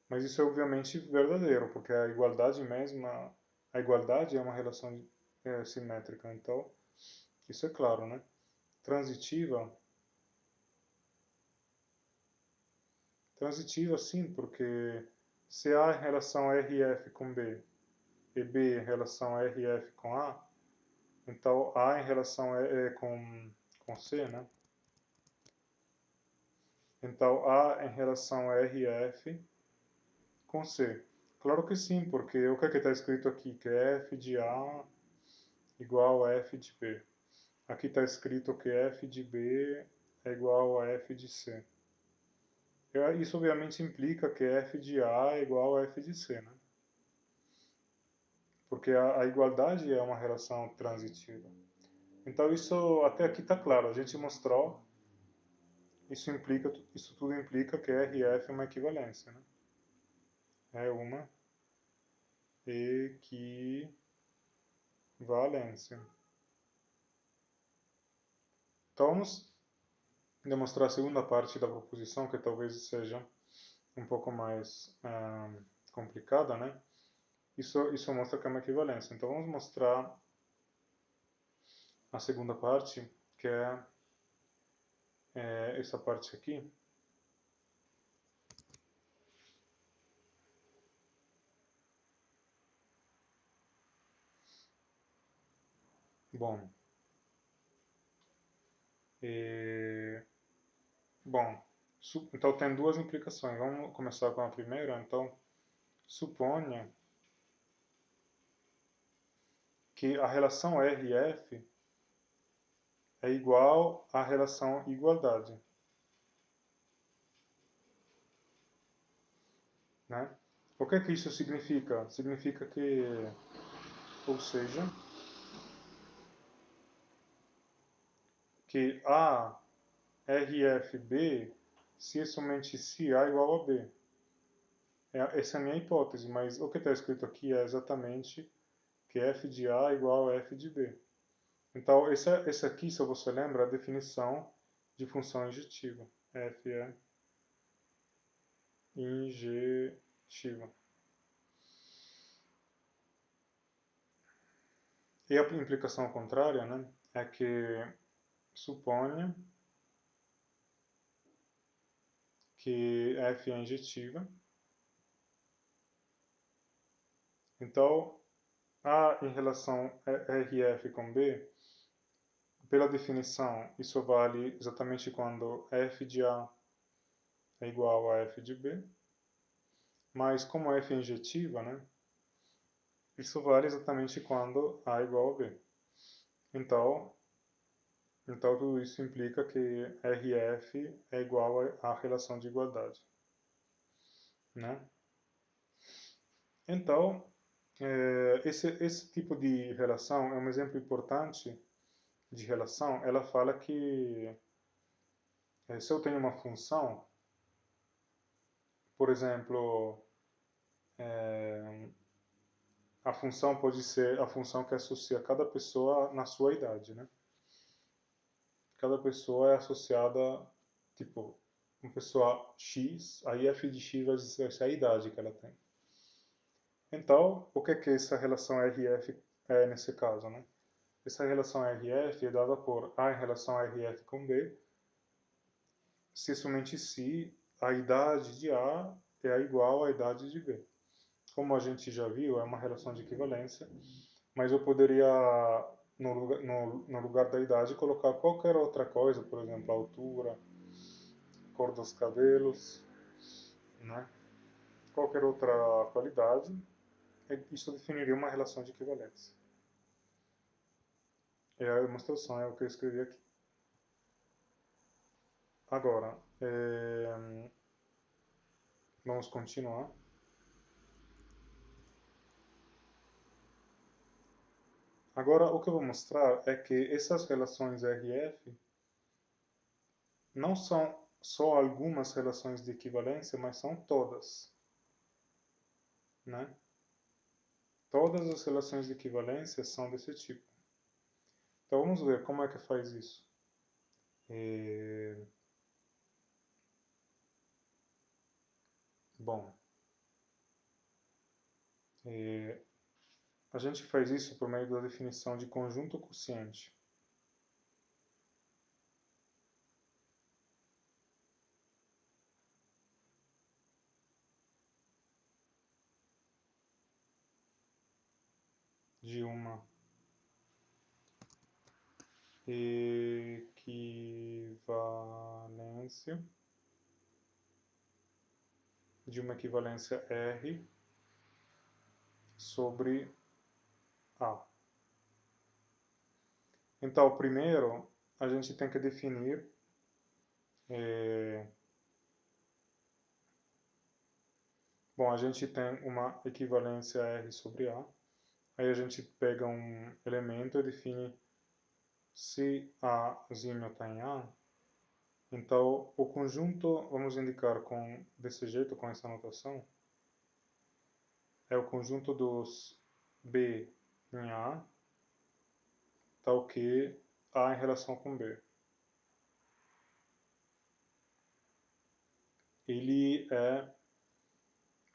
Mas isso é obviamente verdadeiro, porque a igualdade mesma, a igualdade é uma relação simétrica, então isso é claro, né? Transitiva, transitiva sim, porque se A em relação a RF com B e B em relação a RF com A, então A em relação com C, né? Então A em relação a RF com C. Claro que sim, porque o que é que está escrito aqui? Que F de A igual a F de B. Aqui está escrito que F de B é igual a F de C. Isso obviamente implica que F de A é igual a F de C, né? Porque a igualdade é uma relação transitiva. Então isso até aqui está claro, a gente mostrou, isso tudo implica que RF é uma equivalência, né? É uma equivalência. Então vamos demonstrar a segunda parte da proposição, que talvez seja um pouco mais complicada, né? Isso mostra que é uma equivalência. Então vamos mostrar a segunda parte, que é essa parte aqui. Bom, e, bom, então tem duas implicações. Vamos começar com a primeira. Então, suponha que a relação RF é igual à relação igualdade, né? O que é que isso significa? Significa que, ou seja, que A RFB, se e somente se A igual a B. Essa é a minha hipótese, mas o que está escrito aqui é exatamente que f de A é igual a f de B. Então, essa aqui, se você lembra, é a definição de função injetiva. F é injetiva. E a implicação contrária, né, é que suponha que f é injetiva. Então, A em relação a RF com B, pela definição, isso vale exatamente quando f de A é igual a f de B, mas como f é injetiva, né, isso vale exatamente quando A é igual a B. Então, tudo isso implica que RF é igual à relação de igualdade, né? Então, esse tipo de relação é um exemplo importante de relação. Ela fala que se eu tenho uma função, por exemplo, a função pode ser a função que associa cada pessoa na sua idade, né? Cada pessoa é associada, tipo, uma pessoa X, aí f de X vai dizer a idade que ela tem. Então, o que é essa relação RF é nesse caso, né? Essa relação RF é dada por A em relação a RF com B, se somente se a idade de A é igual à idade de B. Como a gente já viu, é uma relação de equivalência, mas eu poderia, no lugar da idade, colocar qualquer outra coisa, por exemplo, a altura, cor dos cabelos, né? Qualquer outra qualidade, isso definiria uma relação de equivalência. E a demonstração é o que eu escrevi aqui. Agora, vamos continuar. Agora, o que eu vou mostrar é que essas relações RF não são só algumas relações de equivalência, mas são todas, né? Todas as relações de equivalência são desse tipo. Então, vamos ver como é que faz isso. Bom, a gente faz isso por meio da definição de conjunto quociente. de uma equivalência R sobre A. Então, primeiro, a gente tem que definir bom, a gente tem uma equivalência R sobre A. Aí a gente pega um elemento e define se Azinho está em A. Então, o conjunto, vamos indicar desse jeito, com essa notação, é o conjunto dos B em A, tal que A em relação com B. Ele é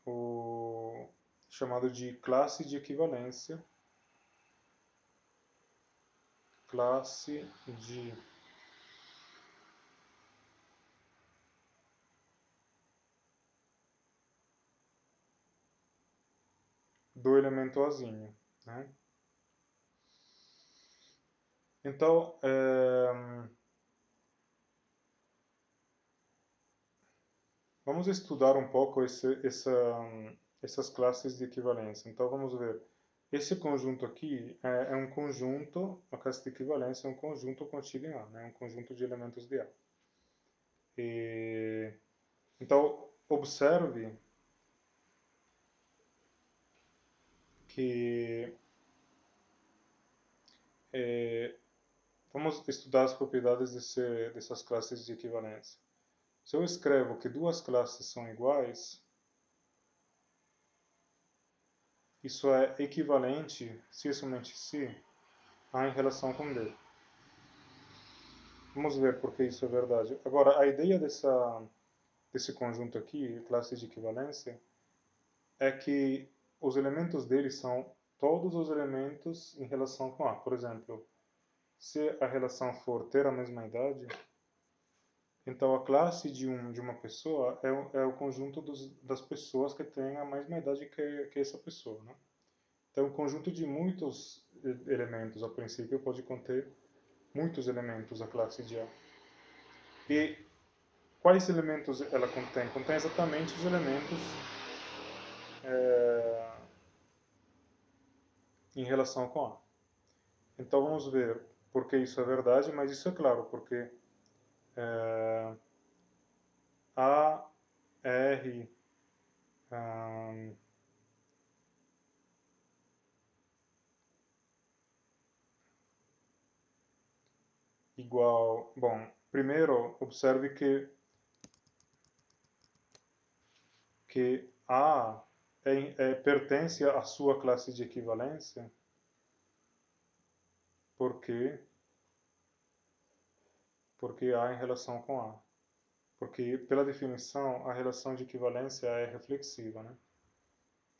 o chamado de classe de equivalência, classe do elemento Azinho, né? Então, vamos estudar um pouco essas classes de equivalência. Então, vamos ver. Esse conjunto aqui é um conjunto, a classe de equivalência é um conjunto contido em A, né? Um conjunto de elementos de A. Então, observe que vamos estudar as propriedades dessas classes de equivalência. Se eu escrevo que duas classes são iguais, isso é equivalente, se e somente se, A em relação com B. Vamos ver por que isso é verdade. Agora, a ideia desse conjunto aqui, classe de equivalência, é que os elementos dele são todos os elementos em relação com A. Por exemplo, se a relação for ter a mesma idade, então a classe de uma pessoa é o conjunto das pessoas que têm a mesma idade que essa pessoa, né? Então, um conjunto de muitos elementos, a princípio, pode conter muitos elementos a classe de A. E quais elementos ela contém? Contém exatamente os elementos em relação com A. Então vamos ver por que isso é verdade, mas isso é claro, porque A, R, igual... Bom, primeiro observe que A pertence à sua classe de equivalência, porque A em relação com A. Porque, pela definição, a relação de equivalência é reflexiva, né?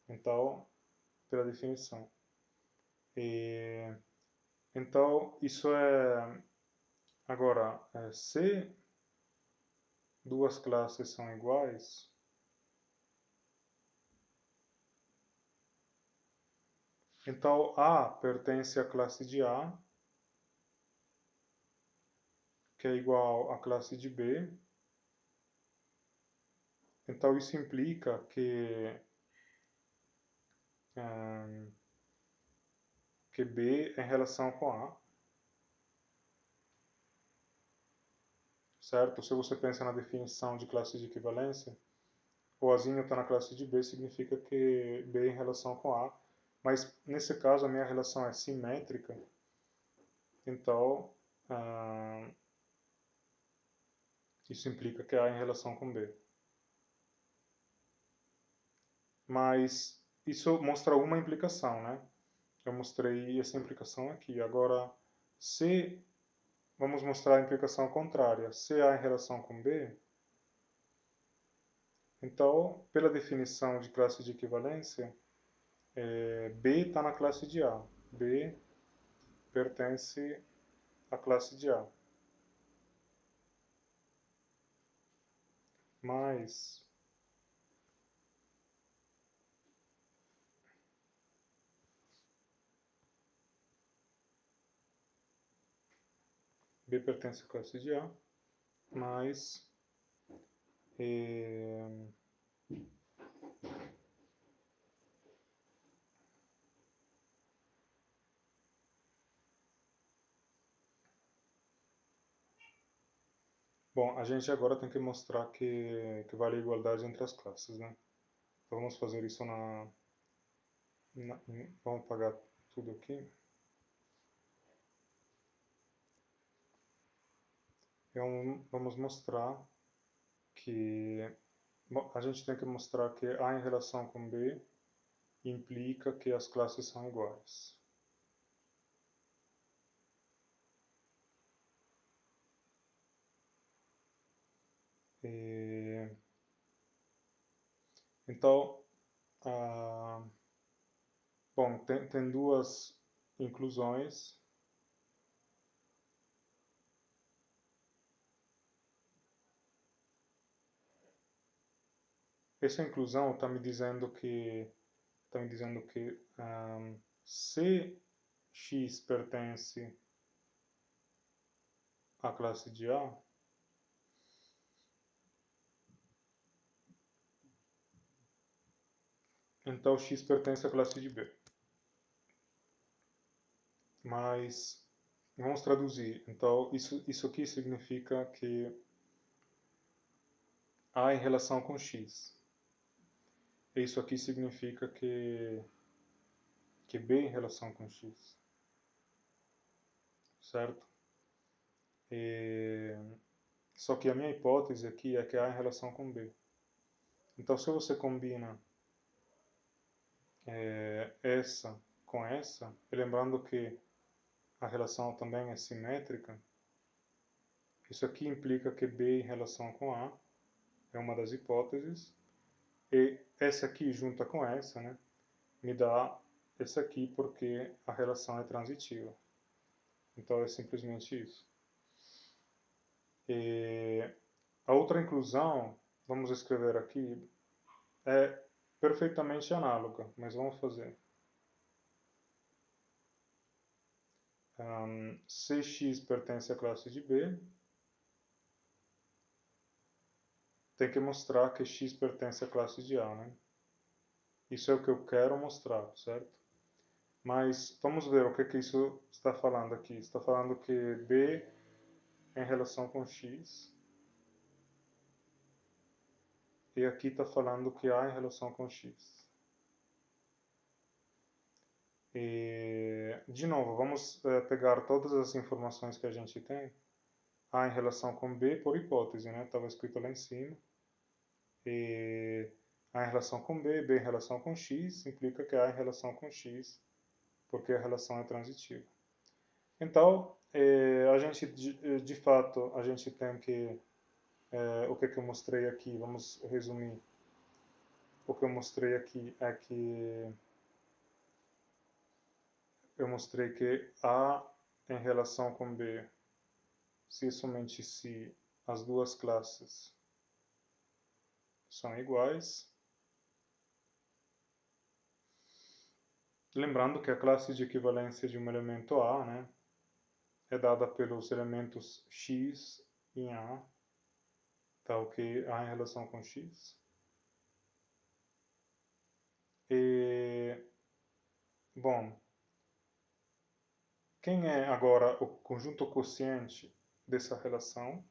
Então, pela definição. Então, isso é... Agora, se duas classes são iguais, então A pertence à classe de A, que é igual à classe de B. Então, isso implica que B é em relação com A, certo? Se você pensa na definição de classe de equivalência, o Azinho está na classe de B, significa que B é em relação com A, mas nesse caso a minha relação é simétrica, então isso implica que A é em relação com B. Mas isso mostra uma implicação, né? Eu mostrei essa implicação aqui. Agora, se vamos mostrar a implicação contrária, se A em relação com B, então, pela definição de classe de equivalência, B está na classe de A. B pertence à classe de A. Mas B pertence à classe de A, mais bom, a gente agora tem que mostrar que vale a igualdade entre as classes, né? Então vamos fazer isso vamos apagar tudo aqui. Então vamos mostrar que bom, a gente tem que mostrar que A em relação com B implica que as classes são iguais. E, então, bom, tem duas inclusões. Essa inclusão está me dizendo que se x pertence à classe de A, então x pertence à classe de B. Mas vamos traduzir. Então isso aqui significa que A em relação com x. Isso aqui significa que B em relação com x. Certo? Só que a minha hipótese aqui é que A em relação com B. Então se você combina essa com essa, e lembrando que a relação também é simétrica, isso aqui implica que B em relação com A é uma das hipóteses, e essa aqui junta com essa, né, me dá esse aqui porque a relação é transitiva. Então é simplesmente isso. E a outra inclusão, vamos escrever aqui, é perfeitamente análoga, mas vamos fazer. Se x pertence à classe de B, tem que mostrar que x pertence à classe de A, né? Isso é o que eu quero mostrar, certo? Mas vamos ver o que isso está falando aqui. Está falando que B em relação com x, e aqui está falando que A em relação com x. E, de novo, vamos pegar todas as informações que a gente tem. A em relação com B por hipótese, né? Estava escrito lá em cima. E A em relação com B, B em relação com x, implica que A em relação com x, porque a relação é transitiva. Então, a gente, de fato, a gente tem que, o que eu mostrei aqui, vamos resumir. O que eu mostrei aqui é que eu mostrei que A em relação com B, se e somente se as duas classes são iguais. Lembrando que a classe de equivalência de um elemento A, né, é dada pelos elementos x em A, tal que A em relação com x. E, bom, quem é agora o conjunto quociente dessa relação?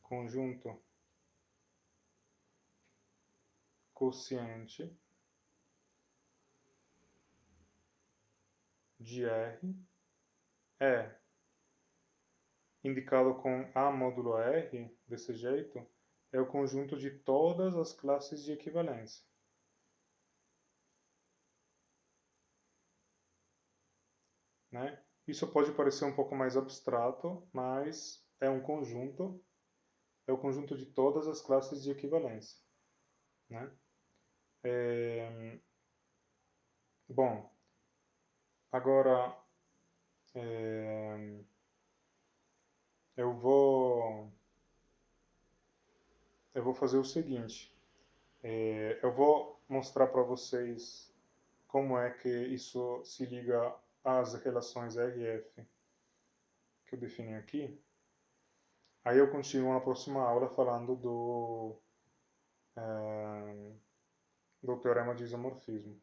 Conjunto quociente de R é indicado com A módulo R, desse jeito, é o conjunto de todas as classes de equivalência. Né? Isso pode parecer um pouco mais abstrato, mas é um conjunto, é o conjunto de todas as classes de equivalência. Né? Bom, agora eu vou fazer o seguinte, eu vou mostrar para vocês como é que isso se liga às relações RF que eu defini aqui. Aí eu continuo na próxima aula falando do teorema de isomorfismo.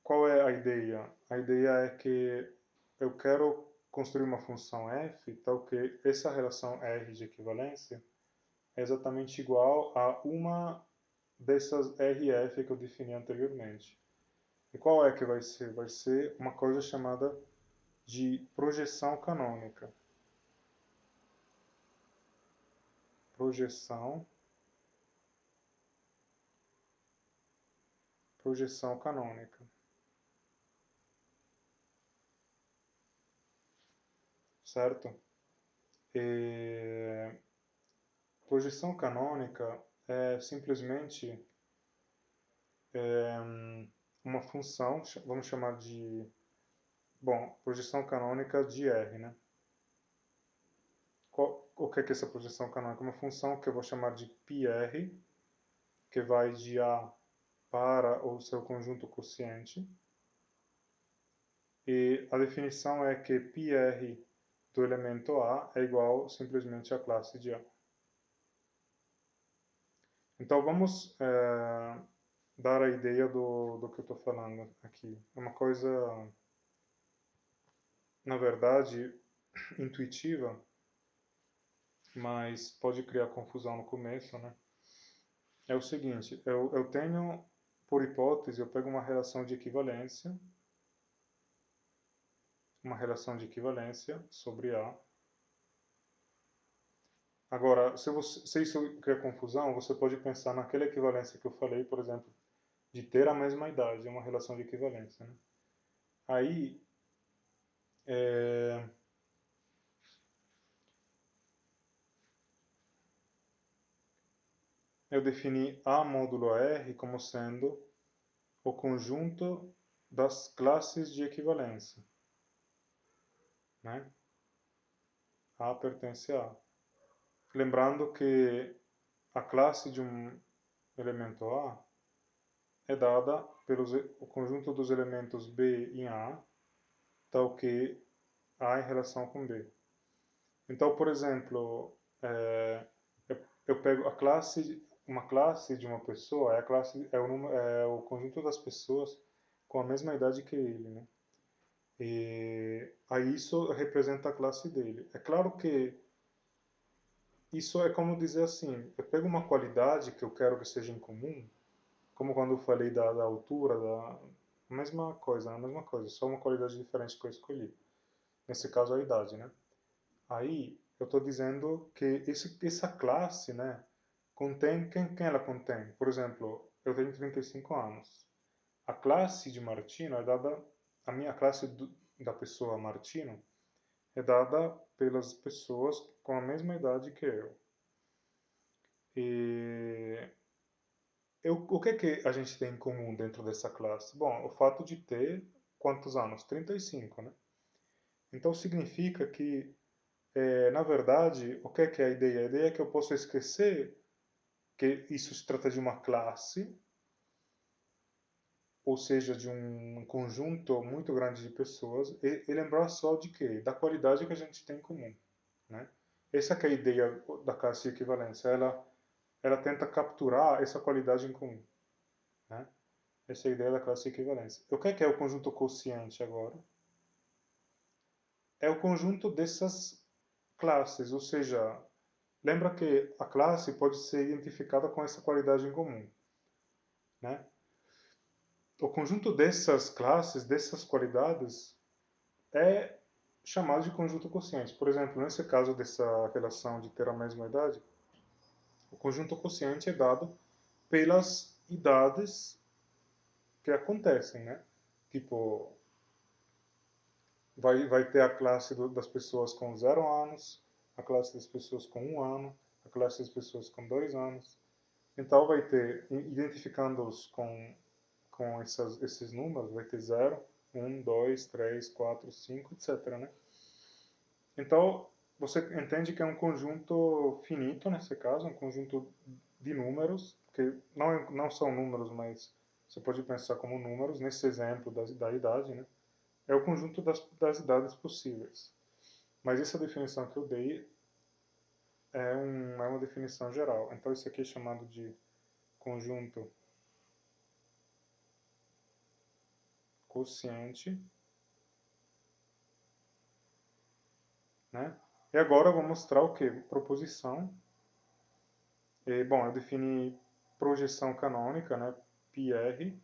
Qual é a ideia? A ideia é que eu quero construir uma função f tal que essa relação R de equivalência é exatamente igual a uma dessas RF que eu defini anteriormente. E qual é que vai ser? Vai ser uma coisa chamada de projeção canônica. Projeção canônica. Certo? E projeção canônica é simplesmente uma função, vamos chamar de, bom, projeção canônica de R, né? O que é essa projeção canônica? Uma função que eu vou chamar de πr, que vai de A para o seu conjunto quociente. E a definição é que πr do elemento A é igual simplesmente à classe de A. Então vamos dar a ideia do que eu estou falando aqui. É uma coisa, na verdade, intuitiva, mas pode criar confusão no começo, né? É o seguinte, eu tenho, por hipótese, eu pego uma relação de equivalência sobre A. Agora, se isso cria confusão, você pode pensar naquela equivalência que eu falei, por exemplo, de ter a mesma idade, é uma relação de equivalência, né? Aí, eu defini A módulo R como sendo o conjunto das classes de equivalência, né? A pertence a A. Lembrando que a classe de um elemento A é dada pelo conjunto dos elementos B em A, tal que A em relação com B. Então, por exemplo, eu pego uma classe de uma pessoa, é o conjunto das pessoas com a mesma idade que ele, né? E aí isso representa a classe dele. É claro que isso é como dizer assim, eu pego uma qualidade que eu quero que seja em comum, como quando eu falei da altura, a mesma coisa, só uma qualidade diferente que eu escolhi. Nesse caso, a idade, né? Aí, eu estou dizendo que essa classe, né, contém, quem ela contém? Por exemplo, eu tenho 35 anos. A classe de Martino é dada, a minha classe da pessoa Martino é dada pelas pessoas com a mesma idade que eu. E o que a gente tem em comum dentro dessa classe? Bom, o fato de ter quantos anos? 35, né? Então significa que, na verdade, o que é a ideia? A ideia é que eu posso esquecer que isso se trata de uma classe, ou seja, de um conjunto muito grande de pessoas, e lembrar só de quê? Da qualidade que a gente tem em comum, né? Essa que é a ideia da classe de equivalência. Ela tenta capturar essa qualidade em comum, né? Essa é a ideia da classe de equivalência. O que é o conjunto quociente agora? É o conjunto dessas classes, ou seja, lembra que a classe pode ser identificada com essa qualidade em comum, né? O conjunto dessas classes, dessas qualidades, é chamado de conjunto quociente. Por exemplo, nesse caso dessa relação de ter a mesma idade, o conjunto quociente é dado pelas idades que acontecem, né? Tipo, vai ter a classe das pessoas com 0 anos, a classe das pessoas com 1 ano, a classe das pessoas com 2 anos. Então vai ter, identificando-os com esses números, vai ter 0, 1, 2, 3, 4, 5, etc. Né? Então você entende que é um conjunto finito, nesse caso, um conjunto de números, que não são números, mas você pode pensar como números, nesse exemplo da idade, né? É o conjunto das idades possíveis. Mas essa definição que eu dei é uma definição geral. Então isso aqui é chamado de conjunto quociente, né? E agora eu vou mostrar o que? Proposição. Bom, eu defini projeção canônica, né? πr,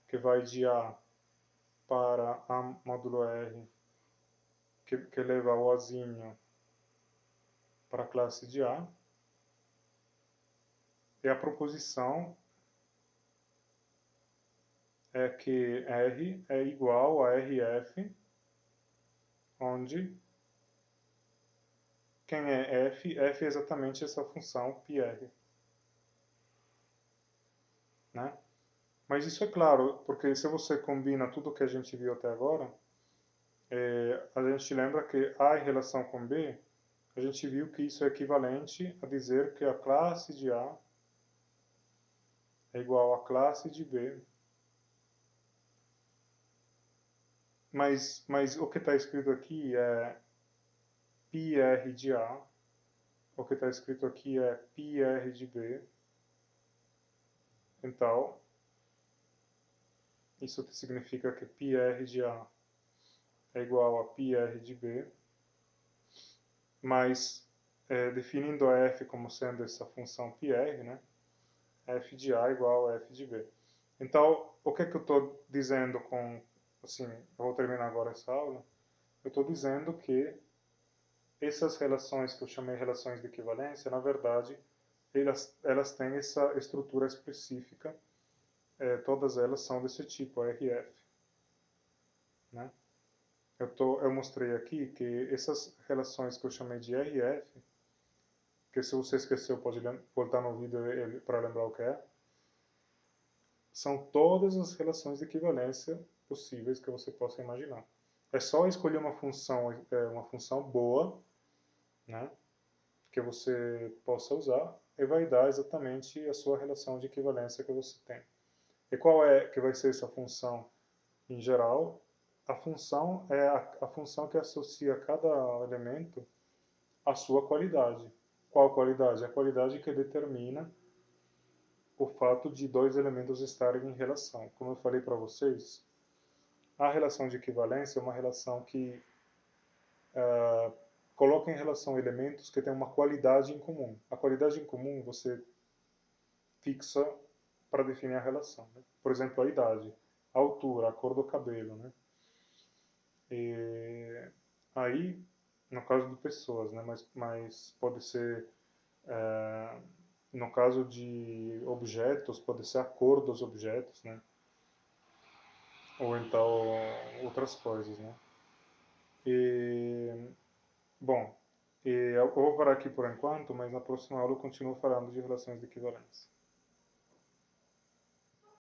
que vai de A para A módulo R, que leva o Azinho para a classe de A. E a proposição é que R é igual a RF, onde quem é F? F é exatamente essa função πr, né? Mas isso é claro, porque se você combina tudo que a gente viu até agora, a gente lembra que A em relação com B, a gente viu que isso é equivalente a dizer que a classe de A é igual à classe de B, mas o que está escrito aqui é πr de A, o que está escrito aqui é πr de B, então isso significa que πr de A é igual a πr de B, mas definindo a f como sendo essa função πr, né, f de A igual a f de B. Então, o que é que eu estou dizendo com, assim, eu vou terminar agora essa aula, eu estou dizendo que essas relações que eu chamei relações de equivalência, na verdade, elas têm essa estrutura específica, todas elas são desse tipo, RF, né? Eu mostrei aqui que essas relações que eu chamei de RF, que se você esqueceu pode voltar no vídeo para lembrar o que é, são todas as relações de equivalência possíveis que você possa imaginar. É só escolher uma função boa, né, que você possa usar e vai dar exatamente a sua relação de equivalência que você tem. E qual é que vai ser essa função em geral? A função é a função que associa cada elemento à sua qualidade. Qual qualidade? A qualidade que determina o fato de dois elementos estarem em relação. Como eu falei para vocês, a relação de equivalência é uma relação que coloca em relação elementos que têm uma qualidade em comum. A qualidade em comum você fixa para definir a relação, né? Por exemplo, a idade, a altura, a cor do cabelo, né? E aí, no caso de pessoas, né? Mas pode ser, no caso de objetos, pode ser a cor dos objetos, né? Ou então outras coisas, né? E, bom, eu vou parar aqui por enquanto, mas na próxima aula eu continuo falando de relações de equivalência.